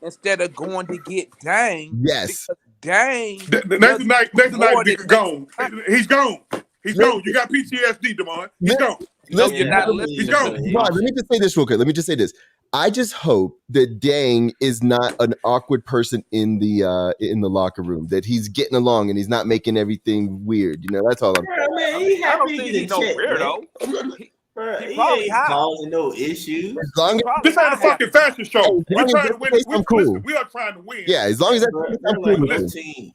instead of going to get Dane. Yes. Dang. Nathan Knight gone. He's gone. He's gone. You got PTSD, Damon. He's gone. You're not listening. He's gone. Let me just say this real quick. Let me just say this. I just hope that Dang is not an awkward person in the locker room. That he's getting along and he's not making everything weird. You know, that's all I'm saying. I don't think he's no weirdo. He ain't causing no issues. This ain't a fucking fashion show. We're trying to win. We are trying to win. Yeah, as long as I'm cool with it.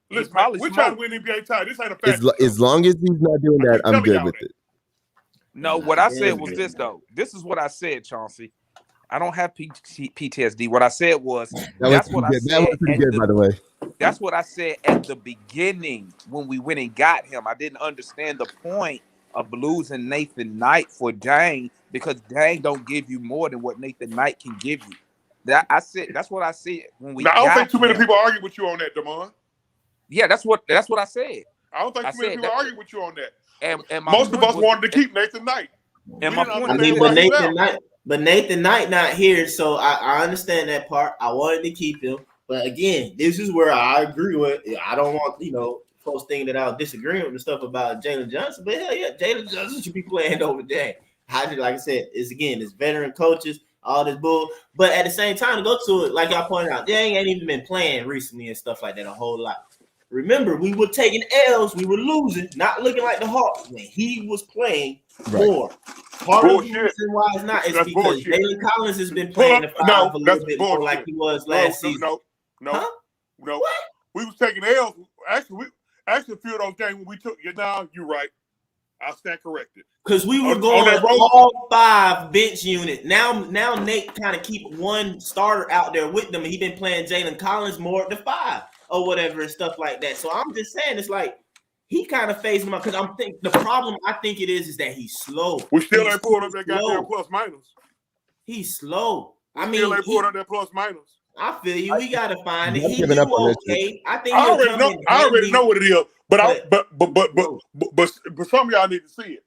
Listen, we're trying to win NBA title. This ain't a fashion show. As long as he's not doing that, I'm good with it. No, what I said was this though. This is what I said, Chauncey. I don't have PTSD. What I said was that's what I said. That was pretty good, by the way. That's what I said at the beginning when we went and got him. I didn't understand the point of losing Nathan Knight for Dang because Dang don't give you more than what Nathan Knight can give you. That's what I said when we. Now, I don't think too many people argue with you on that, Damon. Yeah, that's what I said. I don't think too many people argue with you on that. And most of us wanted to keep Nathan Knight. And my point, but Nathan Knight not here, so I understand that part. I wanted to keep him, but again, this is where I agree with. I don't want folks thinking that I was disagreeing with the stuff about Jalen Johnson, but hell yeah, Jalen Johnson should be playing over Dang. Like I said, it's veteran coaches, all this bull. But at the same time, to go to it, like y'all pointed out, Dang ain't even been playing recently and stuff like that a whole lot. Remember, we were taking L's, we were losing, not looking like the Hawks when he was playing more. Part of the reason why it's not is because Jalen Collins has been playing the five a little bit more like he was last season. No. What? We was taking L's. Actually, a few of those games when we took you now, you're right. I stand corrected. Because we were going all five bench unit. Now Nate kind of keep one starter out there with them, and he been playing Jalen Collins more at the five or whatever and stuff like that. So I'm just saying, it's like he kind of phased him out because the problem I think it is that he's slow. We still ain't pulled up that goddamn plus minus. He's slow. Still ain't pulled up that plus minus. I feel you. We gotta find it. He do okay. I think I already know what it is, but some of y'all need to see it.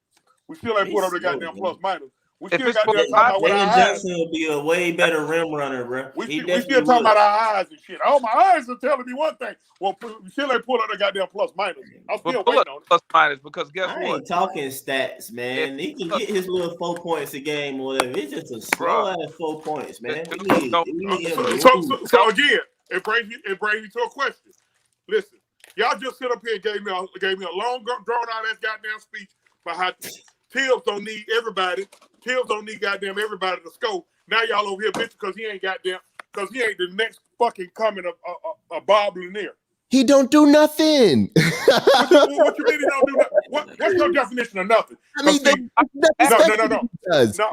We still ain't put up the goddamn plus minus. We If still it's got for there talking about with our Jalen eyes. Johnson will be a way better rim runner, bro. We He still definitely talking would. about our eyes and shit. Oh, my eyes are telling me one thing. Well, we still ain't pull out the goddamn plus minus. I'm still But pull up waiting on it. plus minus because guess I what? ain't talking stats, man. He can get his little 4 points a game or whatever. It's just a slow Bruh. ass 4 points, man. The We dude need don't- him to move. So again, it brings me to a question. Listen, y'all just sit up here and gave me a long drawn out ass goddamn speech about how Tibbs don't need everybody. Tibbs don't need goddamn everybody to score. Now y'all over here bitch because he ain't the next fucking coming of Bob Lanier. He don't do nothing. What you mean he don't do nothing? What's your definition of nothing? I mean, See, no. The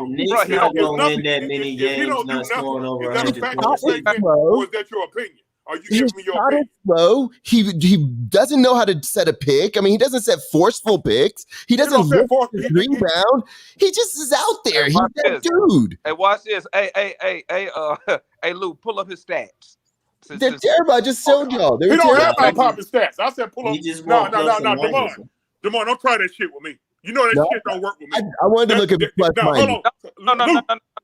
Knicks not gonna win that if many he games don't do not scoring nothing, over is that a 100 factual points. statement or is that your opinion? Are you giving me your Shot opinion? is slow. He doesn't know how to set a pick. I mean, he doesn't set forceful picks. He doesn't don't set look his rebound. He just is out there. Hey, He's watch that this. dude. Hey, watch this. Hey, Lou, pull up his stats. They're terrible. I just showed y'all. They He were don't have terrible. my popping stats. I said pull up. He just No, want plus and Demar. minus. Demar, don't try that shit with me. You know that No, shit don't work with me. I wanted to look at the plus Now, minus. hold on. No.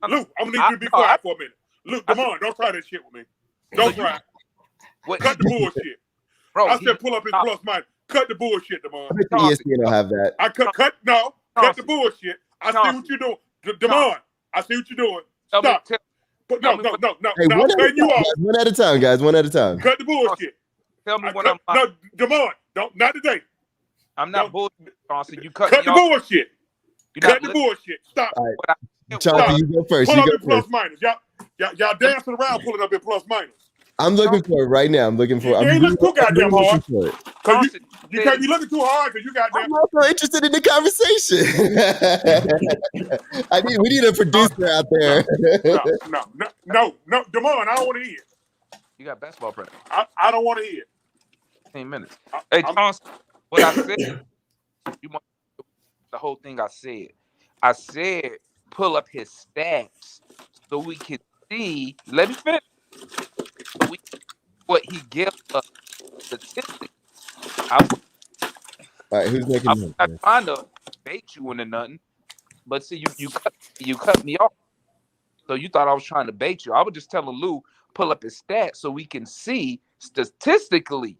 Luke, I'm gonna need you to be quiet for a minute. Luke, Demar, don't try that shit with me. Don't try. What, Cut the bullshit. bro? I said pull up his plus minus. Cut the bullshit, Demar. I bet the ESPN will have that. Cut the bullshit. I see what you're doing. Demar, I see what you're doing. Stop. But no. Hey, I'm cutting you off. one at a time, guys. One at a time. Cut the bullshit. Tell me what I'm. No, Demar, not today. I'm not bullshit, Chauncey. You cut the me off. bullshit. Cut the bullshit. Stop. All right. What I- Chauncey, you go first. Pull You up go in plus first. minus. Y'all dancing around pulling up in plus minus. I'm looking for it right now. I'm looking for it. You ain't looking too goddamn really hard. looking for it. Cause you can't be looking too hard because you got I'm also interested in the conversation. We need a producer out there. No, Damon, I don't want to hear it. You got basketball practice. I don't want to hear it. 15 minutes. Hey, Chauncey, what I said, you want the whole thing I said. I said pull up his stats so we can see, let me finish, so we what he gives us statistically. All right, who's making I'm not trying to bait you into nothing, but see, you cut me off. So you thought I was trying to bait you. I was just telling Lou, pull up his stats so we can see statistically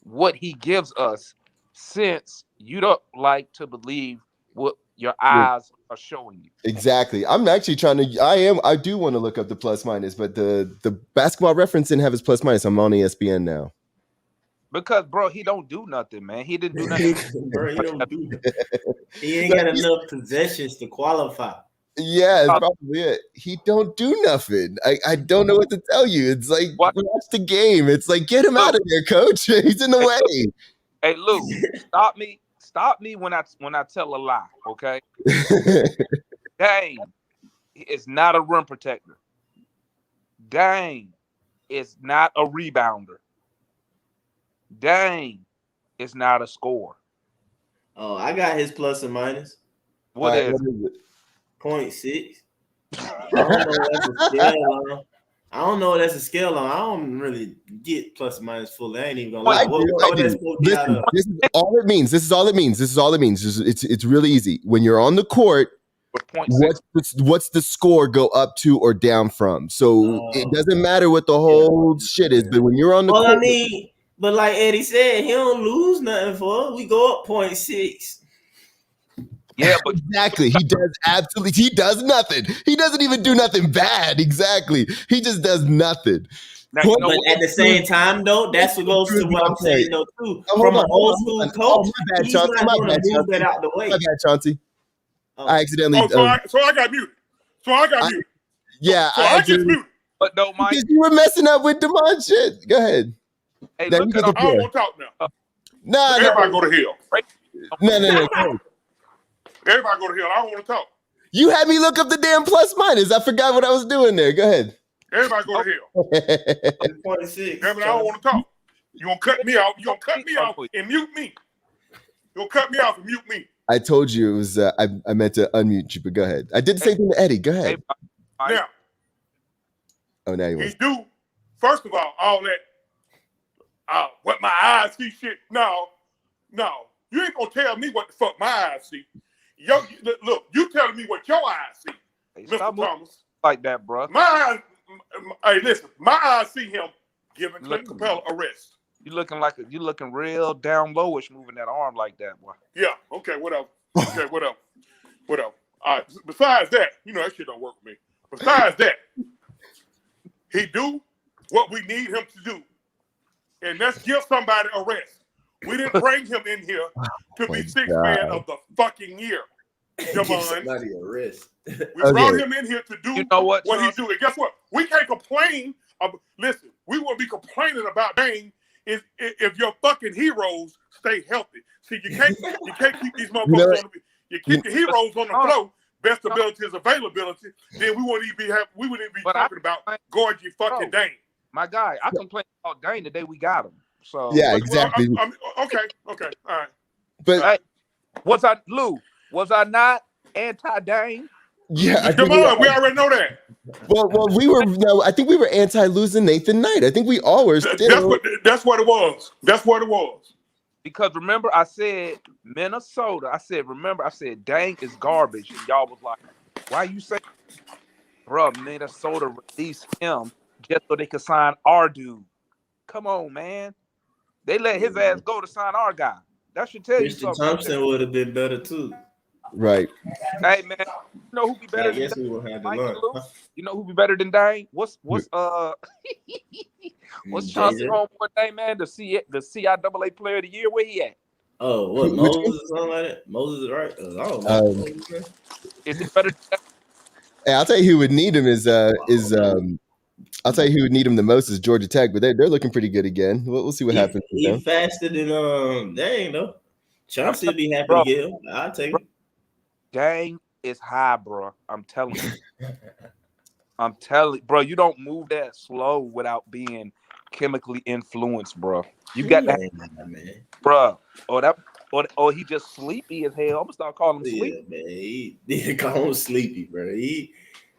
what he gives us, since you don't like to believe what your eyes are showing you. Exactly. I'm actually trying to. I do want to look up the plus minus, but the basketball reference didn't have his plus minus. I'm on ESPN now. Because, bro, he don't do nothing, man. He didn't do nothing. Bro, he don't do that. He ain't got enough possessions to qualify. Yeah, it's probably it. He don't do nothing. I don't know what to tell you. It's like, watch the game. It's like, get him out of there, coach. He's in the way. Hey, Lou, stop me when I tell a lie, okay? Dang, it's not a rim protector. Dang, it's not a rebounder. Dang, it's not a scorer. Oh, I got his plus and minus. What is it? 0.6. I don't know what that's a scale on. I don't really get plus and minus fully. I ain't even gonna lie. What Listen, this is all it means. This is all it means. It's really easy. When you're on the court, what's the score go up to or down from? So it doesn't matter what the whole shit is, but when you're on the court, I mean, but like Eddie said, he don't lose nothing for it. We go up 0.6. Yeah, but exactly. He does nothing. He doesn't even do nothing bad. Exactly. He just does nothing. Now, but at the same time, though, that's what goes to what I'm saying, though, too. From an old school coach, he's not going to move that out the way. My bad, Chauncey. I accidentally. So I got muted. Yeah, I get muted. But no, Mike. Because you were messing up with Demond shit. Go ahead. Hey, I don't want to talk now. Nah, everybody go to hell. No. Everybody go to hell. I don't want to talk. You had me look up the damn plus minus. I forgot what I was doing there. Go ahead. Everybody go to hell. 0.6. Damn it, I don't want to talk. You gonna cut me out? You gonna cut me off and mute me? You gonna cut me off and mute me? I told you it was. I meant to unmute you, but go ahead. I did the same thing to Eddie. Go ahead. Now, now you he's due. First of all that. What my eyes see shit. No. You ain't gonna tell me what the fuck my eyes see. Look, you telling me what your eyes see. Hey, Mr. stop moving Thomas. like that, bro. Hey, listen, my eyes see him giving Clint Look- Capella a rest. You looking real down lowish, moving that arm like that, boy. Yeah, okay, whatever. Okay, whatever. All right, besides that, that shit don't work for me. Besides that, he do what we need him to do. And let's give somebody a rest. We didn't bring him in here to be sixth man of the fucking year. Give Jamon. somebody a rest. We brought him in here to do You know what he do. And guess what? We can't complain. Listen, we won't be complaining about Dane if your fucking heroes stay healthy. See, you can't keep these motherfuckers on the. You keep the heroes on the floor. Best ability is availability. Then we wouldn't even be talking about Gorgie fucking Dane. My guy, I complained about Dane the day we got him. So Yeah, exactly. Okay, all right. But hey, was I not anti-Dane? yeah, Come on, we already know that. Well, we were. No, I think we were anti-losing Nathan Knight. I think we all were. Still. That's what it was. That's what it was. Because remember, I said Minnesota. I said Dane is garbage, and y'all was like, "Why you say, bro? Minnesota released him just so they could sign our dude. Come on, man. They let his ass go to sign our guy. That should tell you Christian something. Thompson would have been better too. Right. Hey man, you know who be better I guess than we would have Dane? to learn. You know who be better than Dane? What's Chauncey homeboy name, man? The CIAA player of the year. Where he at? Oh, what Moses or something like that? Moses is right. I don't know. Is it better? Hey, I'll tell you who would need him I'll tell you who would need him the most is Georgia Tech, but they're looking pretty good again. We'll see what happens. He faster than Dang though. Chauncey would be happy to get him. I'll take it. Dang is high, bro. I'm telling you. Bro, you don't move that slow without being chemically influenced, bro. You got that, man. bro. Or he just sleepy as hell. I'm gonna start calling him sleepy. Yeah, man. He call him sleepy, bro.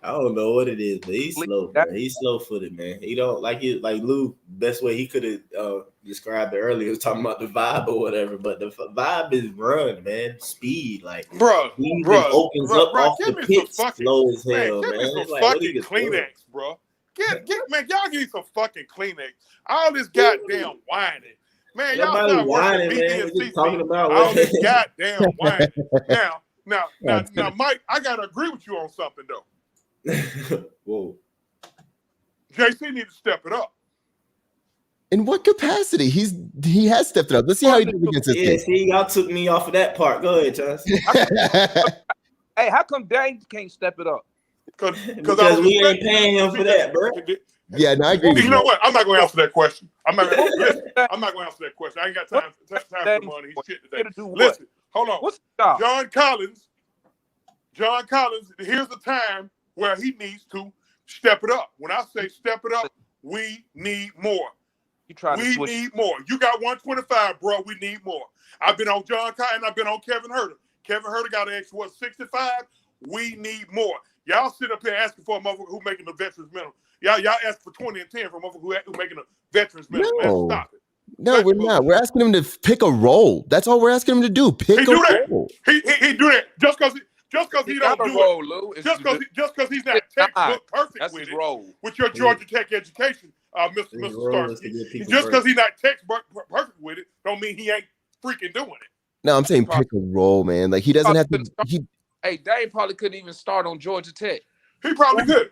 I don't know what it is, but he's slow, bro. He's slow-footed, man. He don't like Lou. Best way he could have described it earlier was talking about the vibe or whatever. But the vibe is run, man. Speed, like bro. Opens up off the pit, slow as hell, man. Give me some fucking Kleenex, bro. Man, y'all give me some fucking Kleenex. All this goddamn whining. Man, y'all not whining, working man. We're just talking about all this goddamn whining. Now, Mike, I gotta agree with you on something though. Whoa. JC need to step it up. In what capacity? He has stepped it up. Let's see how he did against this team. See, y'all took me off of that part. Go ahead, Chauncey. Hey, how come Dane can't step it up? Because we ain't paying him for that, bro. Yeah, no, I agree. You know what? I'm not going to answer that question. I'm not going to answer that question. I ain't got time for the money. He's shit today. Listen, hold on. What's the John Collins, here's the time where he needs to step it up. When I say step it up, we need more. We need more. You got 125, bro. We need more. I've been on John Collins and I've been on Kevin Huerter. Kevin Huerter got an extra 65. We need more. Y'all sit up here asking for a motherfucker who making the veterans minimum. Y'all ask for 20 and 10 from a motherfucker who making a veterans minimum. No. Man, stop it. No, we're not. We're asking him to pick a role. That's all we're asking him to do. Pick a role. He do that just because he don't do role, it. Lou. Just because he's not textbook perfect That's with his it. role. With your Georgia Tech education, Mr. Starsky. Just because he's not textbook perfect with it, don't mean he ain't freaking doing it. No, I'm saying pick a role, man. Like he doesn't have to. Hey, Dane probably couldn't even start on Georgia Tech. He probably could.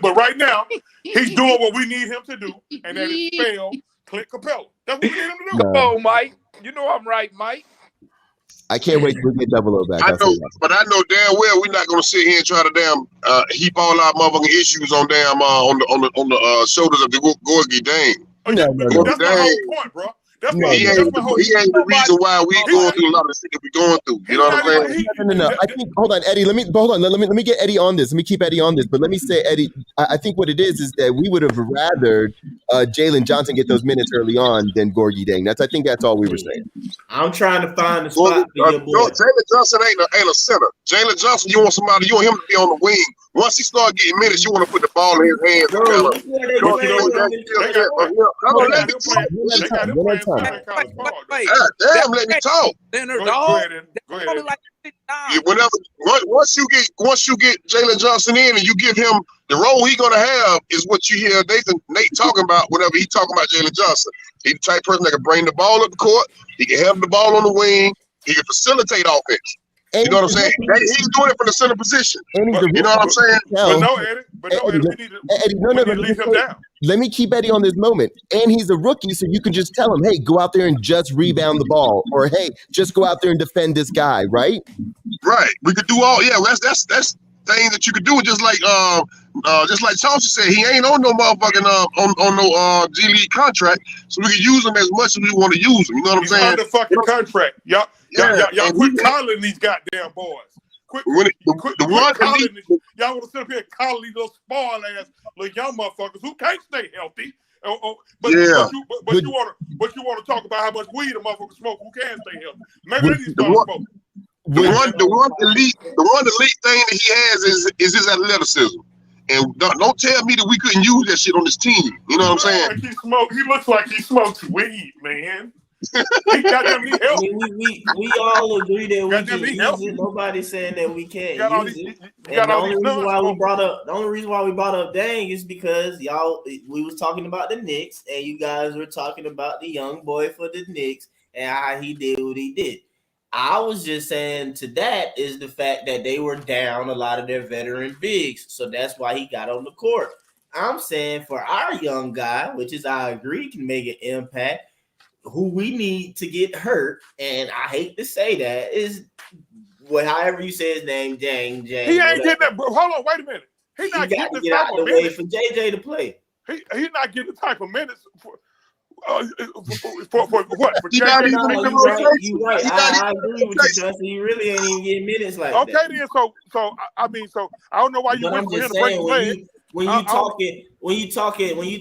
But right now, he's doing what we need him to do, and that is spell Clint Capella. That's what we need him to do. Come on, Mike. You know I'm right, Mike. I can't wait to get Double O back. I know damn well we're not gonna sit here and try to heap all our motherfucking issues on on the shoulders of the Gorgie Dane. No. That's my whole point, bro. He ain't the reason why we going through a lot of shit that we're going through. You know what I'm saying? No. I think hold on, Eddie. Let me get Eddie on this. Let me keep Eddie on this. But let me say, Eddie, I think what it is that we would have rather Jalen Johnson get those minutes early on than Gorgie Dane. I think that's all we were saying. I'm trying to find the spot for your boy. Jalen Johnson ain't a center. Jalen Johnson, you want him to be on the wing. Once he start getting minutes, you want to put the ball in his hands. Bro, Let me talk. Go ahead. Once you get Jalen Johnson in and you give him the role he gonna have is what you hear Nate talking about whenever he talking about Jalen Johnson. He's the type of person that can bring the ball up the court. He can have the ball on the wing. He can facilitate offense. You know what I'm saying? He's doing it from the center position. You know what I'm saying? But Eddie, we need to leave him down. Let me keep Eddie on this moment. And he's a rookie, so you can just tell him, hey, go out there and just rebound the ball. Or, hey, just go out there and defend this guy, right? Right. We could do all, that's things that you could do. Just like Chauncey said, he ain't on no motherfucking on no G League contract, so we can use him as much as we want to use him. You know what I'm saying? Under fucking contract. Y'all quit calling these goddamn boys. Quit calling these. Y'all want to sit up here and call these little spoiled ass little young motherfuckers who can't stay healthy. But you want to talk about how much weed a motherfucker smoke who can stay healthy. Maybe they need to start smoking. The one elite thing that he has is his athleticism. And don't tell me that we couldn't use that shit on this team. You know what I'm saying? He looks like he smokes weed, man. He got me help. We all agree that we can use it. Nobody's saying that we can't use it. And the only reason why we brought up Dang is because we was talking about the Knicks and you guys were talking about the young boy for the Knicks and how he did what he did. I was just saying to that is the fact that they were down a lot of their veteran bigs. So that's why he got on the court. I'm saying for our young guy, which is I agree can make an impact, who we need to get hurt, and I hate to say that, is however you say his name, Jang. He ain't getting that. Hold on, wait a minute. He's not getting the type of minutes for JJ to play. He's not getting the type of minutes for what? For you're right. I agree with you, Chauncey. He really ain't even getting minutes like that. Okay, then. So I don't know why you went for him to break the leg. When you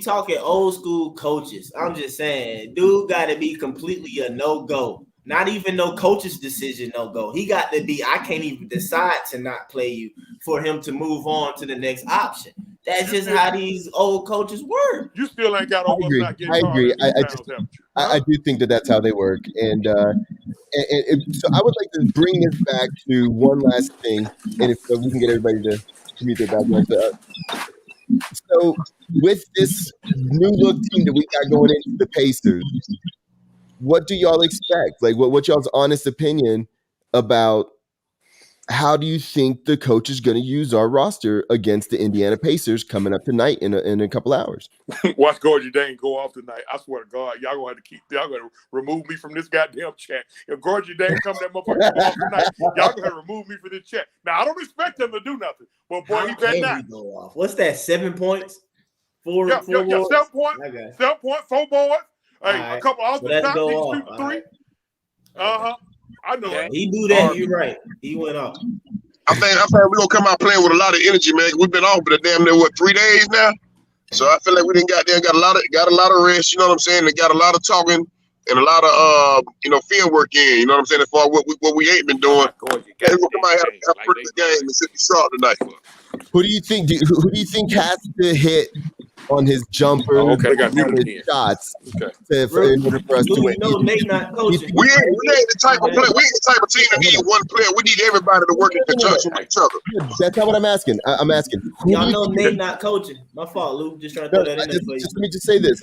talking old school coaches, I'm just saying, dude got to be completely a no-go. Not even no coach's decision, no-go. He got to be, I can't even decide to not play you for him to move on to the next option. That's just how these old coaches work. You still ain't got over not getting I agree. I do think that's how they work. And so I would like to bring this back to one last thing, and if we can get everybody to mute their background. So with this new look team that we got going into the Pacers, what do y'all expect? Like, what y'all's honest opinion about how do you think the coach is going to use our roster against the Indiana Pacers coming up tonight in a couple hours? Watch Gorgie Dane go off tonight. I swear to God, y'all gonna have to y'all gonna remove me from this goddamn chat. If Gorgie Dane come that motherfucker go off tonight, y'all gonna remove me from this chat. Now I don't expect him to do nothing, but boy, he better not. Go off. What's that? 7 points? 4 7 points. 7 points. 4 boards. Hey, right. A couple off the top. He can shoot 3. Right. I know it. He do that. You're right. He went off. I think we're gonna come out playing with a lot of energy, man. We've been off for the damn near 3 days now. So I feel like we didn't got a lot of rest, you know what I'm saying? They got a lot of talking and a lot of field work in, you know what I'm saying, as far as what we ain't been doing. We're gonna come out and have a pretty good game and sit sharp tonight. Who do you think has to hit on his jumper, on his shots in order for us to win? Nate not coaching. We ain't the type of player. We ain't the type of team that need one player. We need everybody to work in conjunction with each other. That's not what I'm asking. I'm asking. Y'all know Nate not coaching. My fault, Luke. Just trying to throw that in there for you. Let me just say this.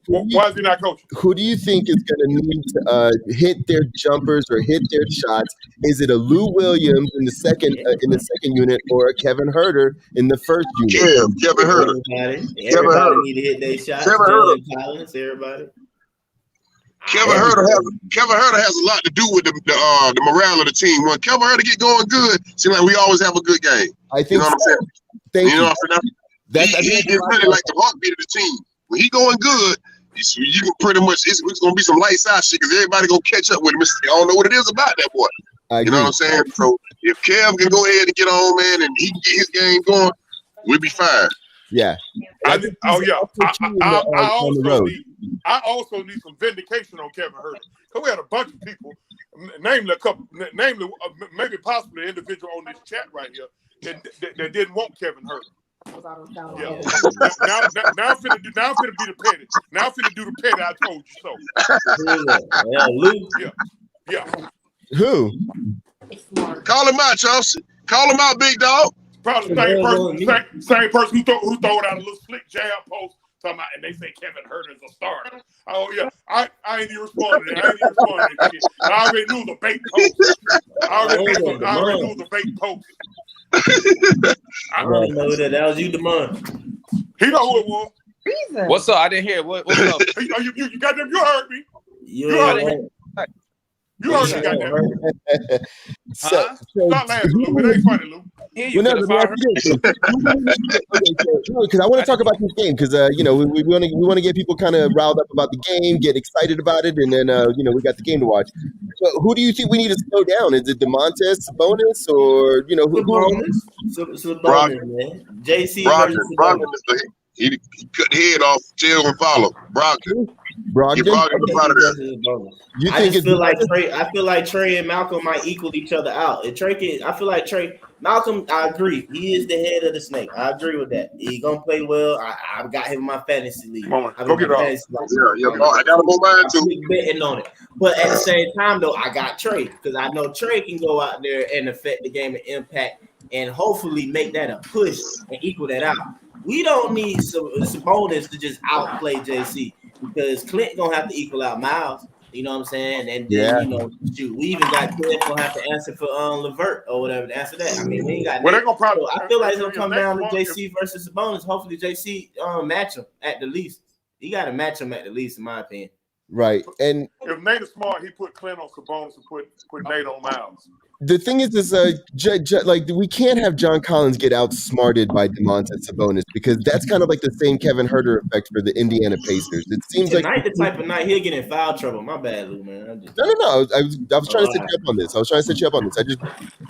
Why is he not coaching? Who do you think is going to need to hit their jumpers or hit their shots? Is it a Lou Williams in the second unit or a Kevin Herter in the first unit? Kevin Herter. Everybody need to hit their shots. Everybody. Kevin Herter has a lot to do with the morale of the team. When Kevin Herter get going good, seems like we always have a good game. I think you know what I'm saying? Thank you. Know what I'm saying? He is really like the heartbeat of the team. When he going good, you can pretty much it's gonna be some light side shit because everybody gonna catch up with him. I don't know what it is about that boy. You know what I'm saying? So if Kev can go ahead and get on, man, and he can get his game going, we'll be fine. Yeah. I I also need some vindication on Kevin Herter. Because we had a bunch of people, namely maybe possibly an individual on this chat right here that didn't want Kevin Herter. Yeah. Now I'm finna be the petty. Now I'm finna do the petty. I told you so. Yeah, Luke. Yeah. Who? Call him out, Chauncey. Call him out, big dog. Probably the same person who throwed out a little slick jab post talking about, and they say Kevin Herter is a starter. Oh yeah, I ain't even responding. I already knew the bait post. I already knew the bait post. I don't know that was you, Damon. He know who it was. What's up? I didn't hear. What's up? You got them. You heard me. You heard me, goddamn. Stop laughing, Lou. It ain't funny, Lou. Because I want to talk about this game because we want to get people kind of riled up about the game, get excited about it, and then we got the game to watch. So who do you think we need to slow down? Is it DeMontis, Sabonis, or Sabonis, man? JC Brogdon he cut the head off, tail and follow. Brogdon. I feel like Trey and Malcolm might equal each other out. I feel like Malcolm, I agree. He is the head of the snake. I agree with that. He gonna play well. I got him in my fantasy league. Go get off. I got him on mine too. Betting on it. But at the same time, though, I got Trey because I know Trey can go out there and affect the game and impact and hopefully make that a push and equal that out. We don't need Sabonis to just outplay JC because Clint gonna have to equal out Miles. You know what I'm saying? And then, we even got Clint gonna have to answer for Levert or whatever to answer that. I mean, we ain't got. Well, they're gonna probably. I feel like it's gonna come down to JC versus Sabonis. Hopefully, JC match him at the least. He got to match him at the least, in my opinion. Right, and if Nate is smart, he put Clint on Sabonis and put Nate on Miles. The thing is, we can't have John Collins get outsmarted by DeMontis Sabonis because that's kind of like the same Kevin Herter effect for the Indiana Pacers. It seems tonight the type of night he'll get in foul trouble. My bad, Lou, man. No. I was trying to set you up on this. I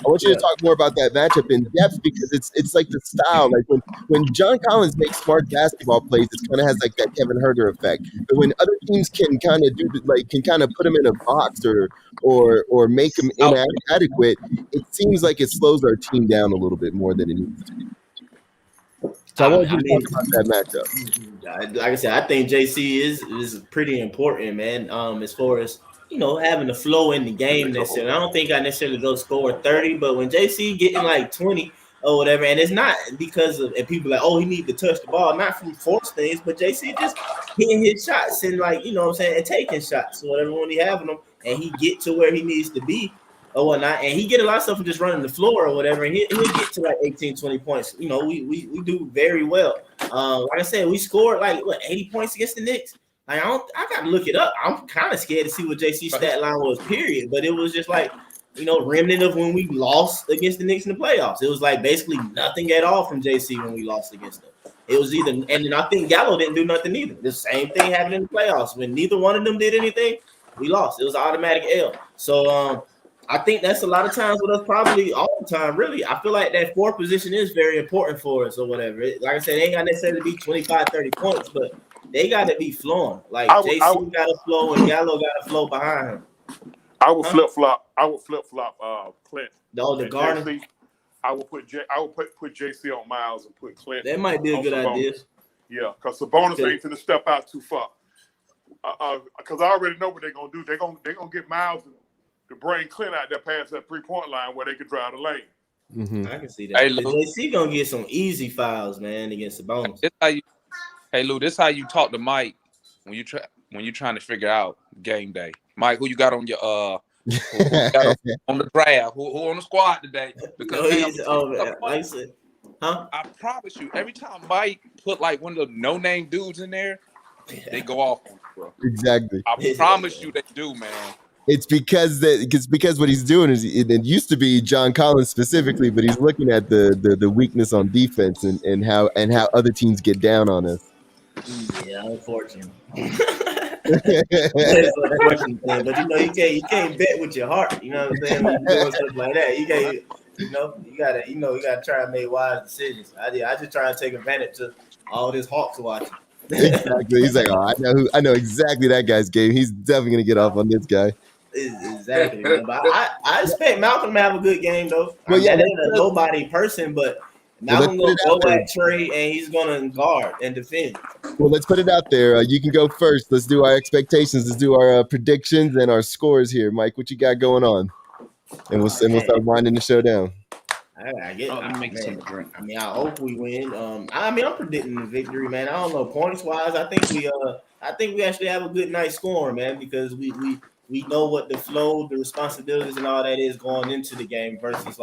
want you to talk more about that matchup in depth because it's like the style. Like when John Collins makes smart basketball plays, it kind of has like that Kevin Herter effect. But when other teams can kind of put him in a box or make him inadequate, it seems like it slows our team down a little bit more than it needs to. So I want you to talk about that matchup. Like I said, I think JC is pretty important, man. As far as having the flow in the game necessarily. I don't think I necessarily go score 30, but when JC getting like 20 or whatever, and it's not because of and people like, he need to touch the ball, not from force things, but JC just hitting his shots and and taking shots or whatever when he having them, and he get to where he needs to be or whatnot, and he get a lot of stuff from just running the floor or whatever, and he'll get to like 18, 20 points. We do very well. Like I said, we scored 80 points against the Knicks. I got to look it up. I'm kind of scared to see what JC's stat line was, period. But it was just remnant of when we lost against the Knicks in the playoffs. It was basically nothing at all from JC when we lost against them. It was either, and then I think Gallo didn't do nothing either. The same thing happened in the playoffs. When neither one of them did anything, we lost. It was an automatic L. So, I think that's a lot of times with us, probably all the time, really. I feel like that fourth position is very important for us or whatever. Like I said, they ain't got necessarily to be 25, 30 points, but they got to be flowing. JC got to flow and Gallo got to flow behind him. I would flip-flop Clint. The guard. I would put JC on Miles and put Clint. That might be a good idea. Yeah, because Sabonis ain't finna step out too far. Because I already know what they're gonna do. They're gonna get Miles to bring Clint out there past that 3-point line where they can drive the lane. Mm-hmm. I can see that. Hey, JC gonna get some easy fouls, man, against Sabonis. Hey Lou, this how you talk to Mike when you're trying to figure out game day. Mike, who you got on your on the draft? Who on the squad today? Because I promise you, every time Mike put one of the no-name dudes in there, they go off on you, bro. Exactly. I promise you they do, man. It's because what he's doing is it used to be John Collins specifically, but he's looking at the weakness on defense and how other teams get down on us. Yeah, unfortunately. It's an unfortunate thing, but you can't bet with your heart. You know what I'm saying? When you're doing stuff like that, you can't. You gotta try and make wise decisions. I just try and take advantage of all this Hawks watching. Exactly. He's like, oh, I know exactly that guy's game. He's definitely gonna get off on this guy. Exactly, man. But I expect Malcolm to have a good game though. Well, yeah, that ain't a nobody person, but Malcolm put gonna it out go there. at Trey and he's gonna guard and defend. Well, let's put it out there. You can go first. Let's do our expectations. Let's do our predictions and our scores here, Mike. What you got going on? And we'll start winding the show down. I get. Let me make some drink. I mean, I hope we win. I'm predicting the victory, man. I don't know points wise. I think we actually have a good night scoring, man, because we know what the flow, the responsibilities, and all that is going into the game versus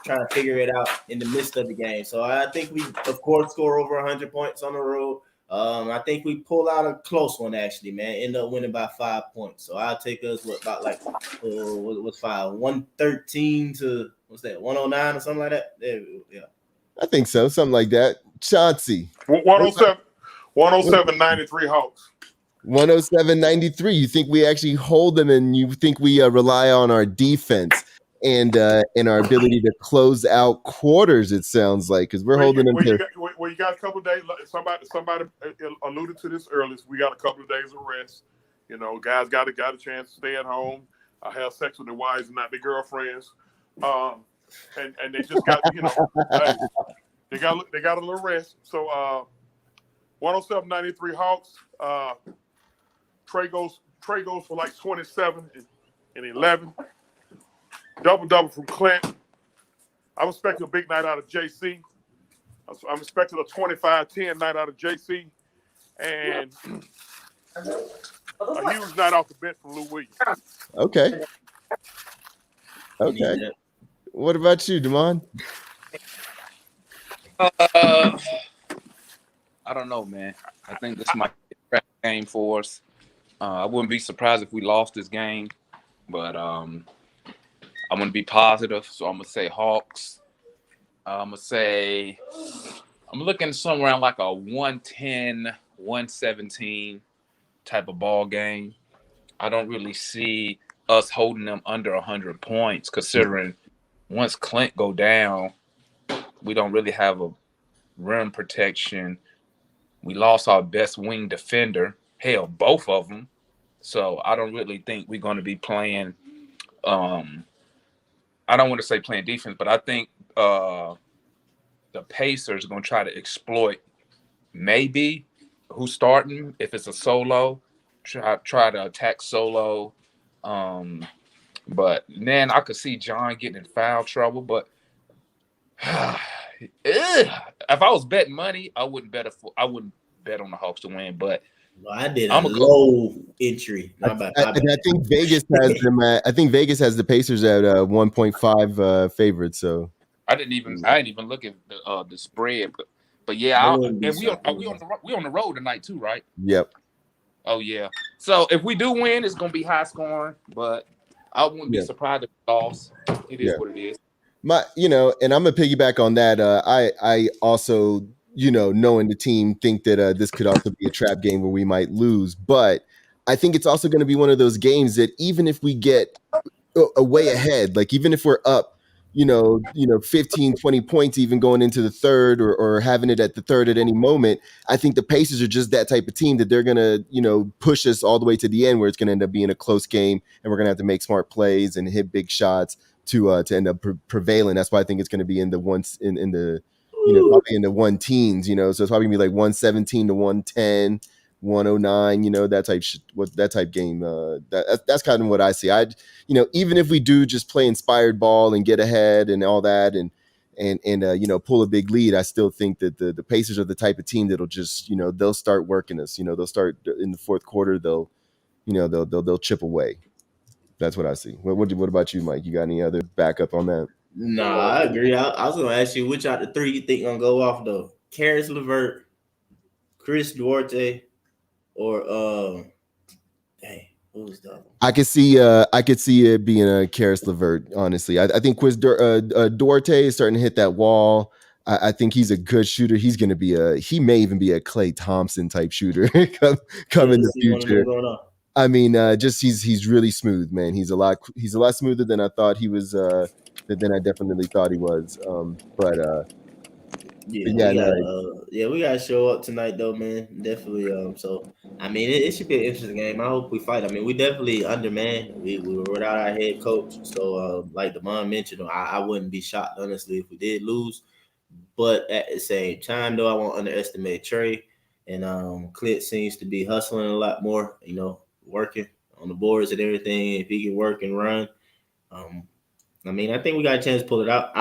trying to figure it out in the midst of the game. So I think we, of course, score over 100 points on the road. I think we pull out a close one, actually, man. End up winning by 5 points. So I'll take us what's 5? 113 to what's that? 109 or something like that. Yeah. I think so. Something like that. Chauncey. 107, 93 Hawks. 107-93. You think we actually hold them, and you think we rely on our defense and our ability to close out quarters? It sounds like, because we're holding them to. You got a couple of days. Somebody alluded to this earlier. We got a couple of days of rest. Guys got a chance to stay at home, have sex with their wives and not their girlfriends, and they just got they got a little rest. So 107-93 Hawks. Trey goes for like 27 and 11. Double from Clint. I'm expecting a big night out of JC. I'm expecting a 25-10 night out of JC. And a huge night off the bench from Lou Williams. Okay. What about you, Damon? I don't know, man. I think this might be a crap game for us. I wouldn't be surprised if we lost this game, but I'm going to be positive, so I'm going to say Hawks. I'm looking somewhere around like a 110, 117 type of ball game. I don't really see us holding them under 100 points, considering once Clint go down, we don't really have a rim protection. We lost our best wing defender. Hell, both of them. So I don't really think we're going to be playing I don't want to say playing defense, but I think the Pacers are going to try to exploit maybe who's starting. If it's a solo, try to attack solo. But then I could see John getting in foul trouble. But if I was betting money, I wouldn't bet on the Hawks to win. But I did a low entry. I think Vegas has them. I think Vegas has the Pacers at 1.5 favorites. So I didn't even look at the spread. But yeah, we on the road tonight too, right? Yep. Oh yeah. So if we do win, it's gonna be high scoring. But I wouldn't be surprised if we lost. It is what it is. And I'm gonna piggyback on that. I also, knowing the team, think that this could also be a trap game where we might lose. But I think it's also going to be one of those games that even if we get a way ahead, like even if we're up, 15, 20 points, even going into the third or having it at the third at any moment, I think the Pacers are just that type of team that they're going to, push us all the way to the end where it's going to end up being a close game and we're going to have to make smart plays and hit big shots to end up prevailing. That's why I think it's going to be in the ones in the probably in the one teens, so it's probably gonna be like 117 to 110, 109, that type game. That's kind of what I see. Even if we do just play inspired ball and get ahead and all that and pull a big lead, I still think that the Pacers are the type of team that'll just, they'll start working us. They'll start in the fourth quarter. They'll chip away. That's what I see. What about you, Mike? You got any other backup on that? No, I agree. I was gonna ask you which out the three you think gonna go off though. Karis LeVert, Chris Duarte, or who was the other one? I could see it being a Karis LeVert. Honestly, I think Chris Duarte is starting to hit that wall. I think he's a good shooter. He's going to be he may even be a Klay Thompson type shooter come in the future. I mean, just he's really smooth, man. He's a lot smoother than I thought he was. Than I definitely thought he was. But Yeah, yeah, we no, got we gotta show up tonight though, man. Definitely. So I mean, it should be an interesting game. I hope we fight. I mean, we definitely undermanned. We were without our head coach, so like Devon mentioned, I wouldn't be shocked honestly if we did lose. But at the same time, though, I won't underestimate Trey. And Clint seems to be hustling a lot more. Working on the boards and everything. If he can work and run, I mean, I think we got a chance to pull it out.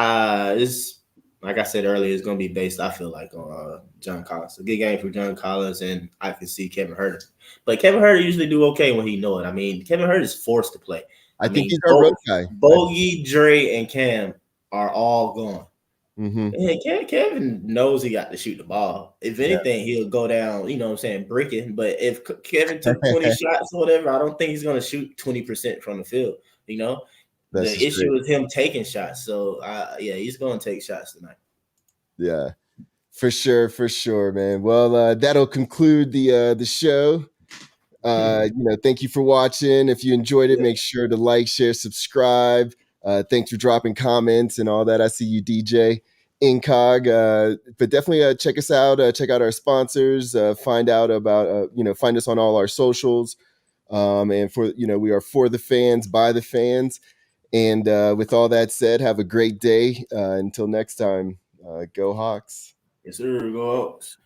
It's like I said earlier, it's going to be based, I feel like, on John Collins. A good game for John Collins, and I can see Kevin Huerter. But Kevin Huerter usually do okay when he know it. I mean, Kevin Huerter is forced to play. I think he's our road guy. Bogey, Dre, and Cam are all gone. Mm-hmm. And Kevin knows he got to shoot the ball. If anything, he'll go down, you know what I'm saying, bricking. But if Kevin took 20 shots or whatever, I don't think he's going to shoot 20% from the field, That's the issue great. is him taking shots. So he's going to take shots tonight. Yeah, for sure, man. Well, that'll conclude the show. Thank you for watching. If you enjoyed it, make sure to like, share, subscribe. Thanks for dropping comments and all that. I see you, DJ Incog. But definitely check us out. Check out our sponsors. Find out about find us on all our socials. And we are for the fans, by the fans. And with all that said, have a great day. Until next time, go Hawks. Yes, sir. Go Hawks.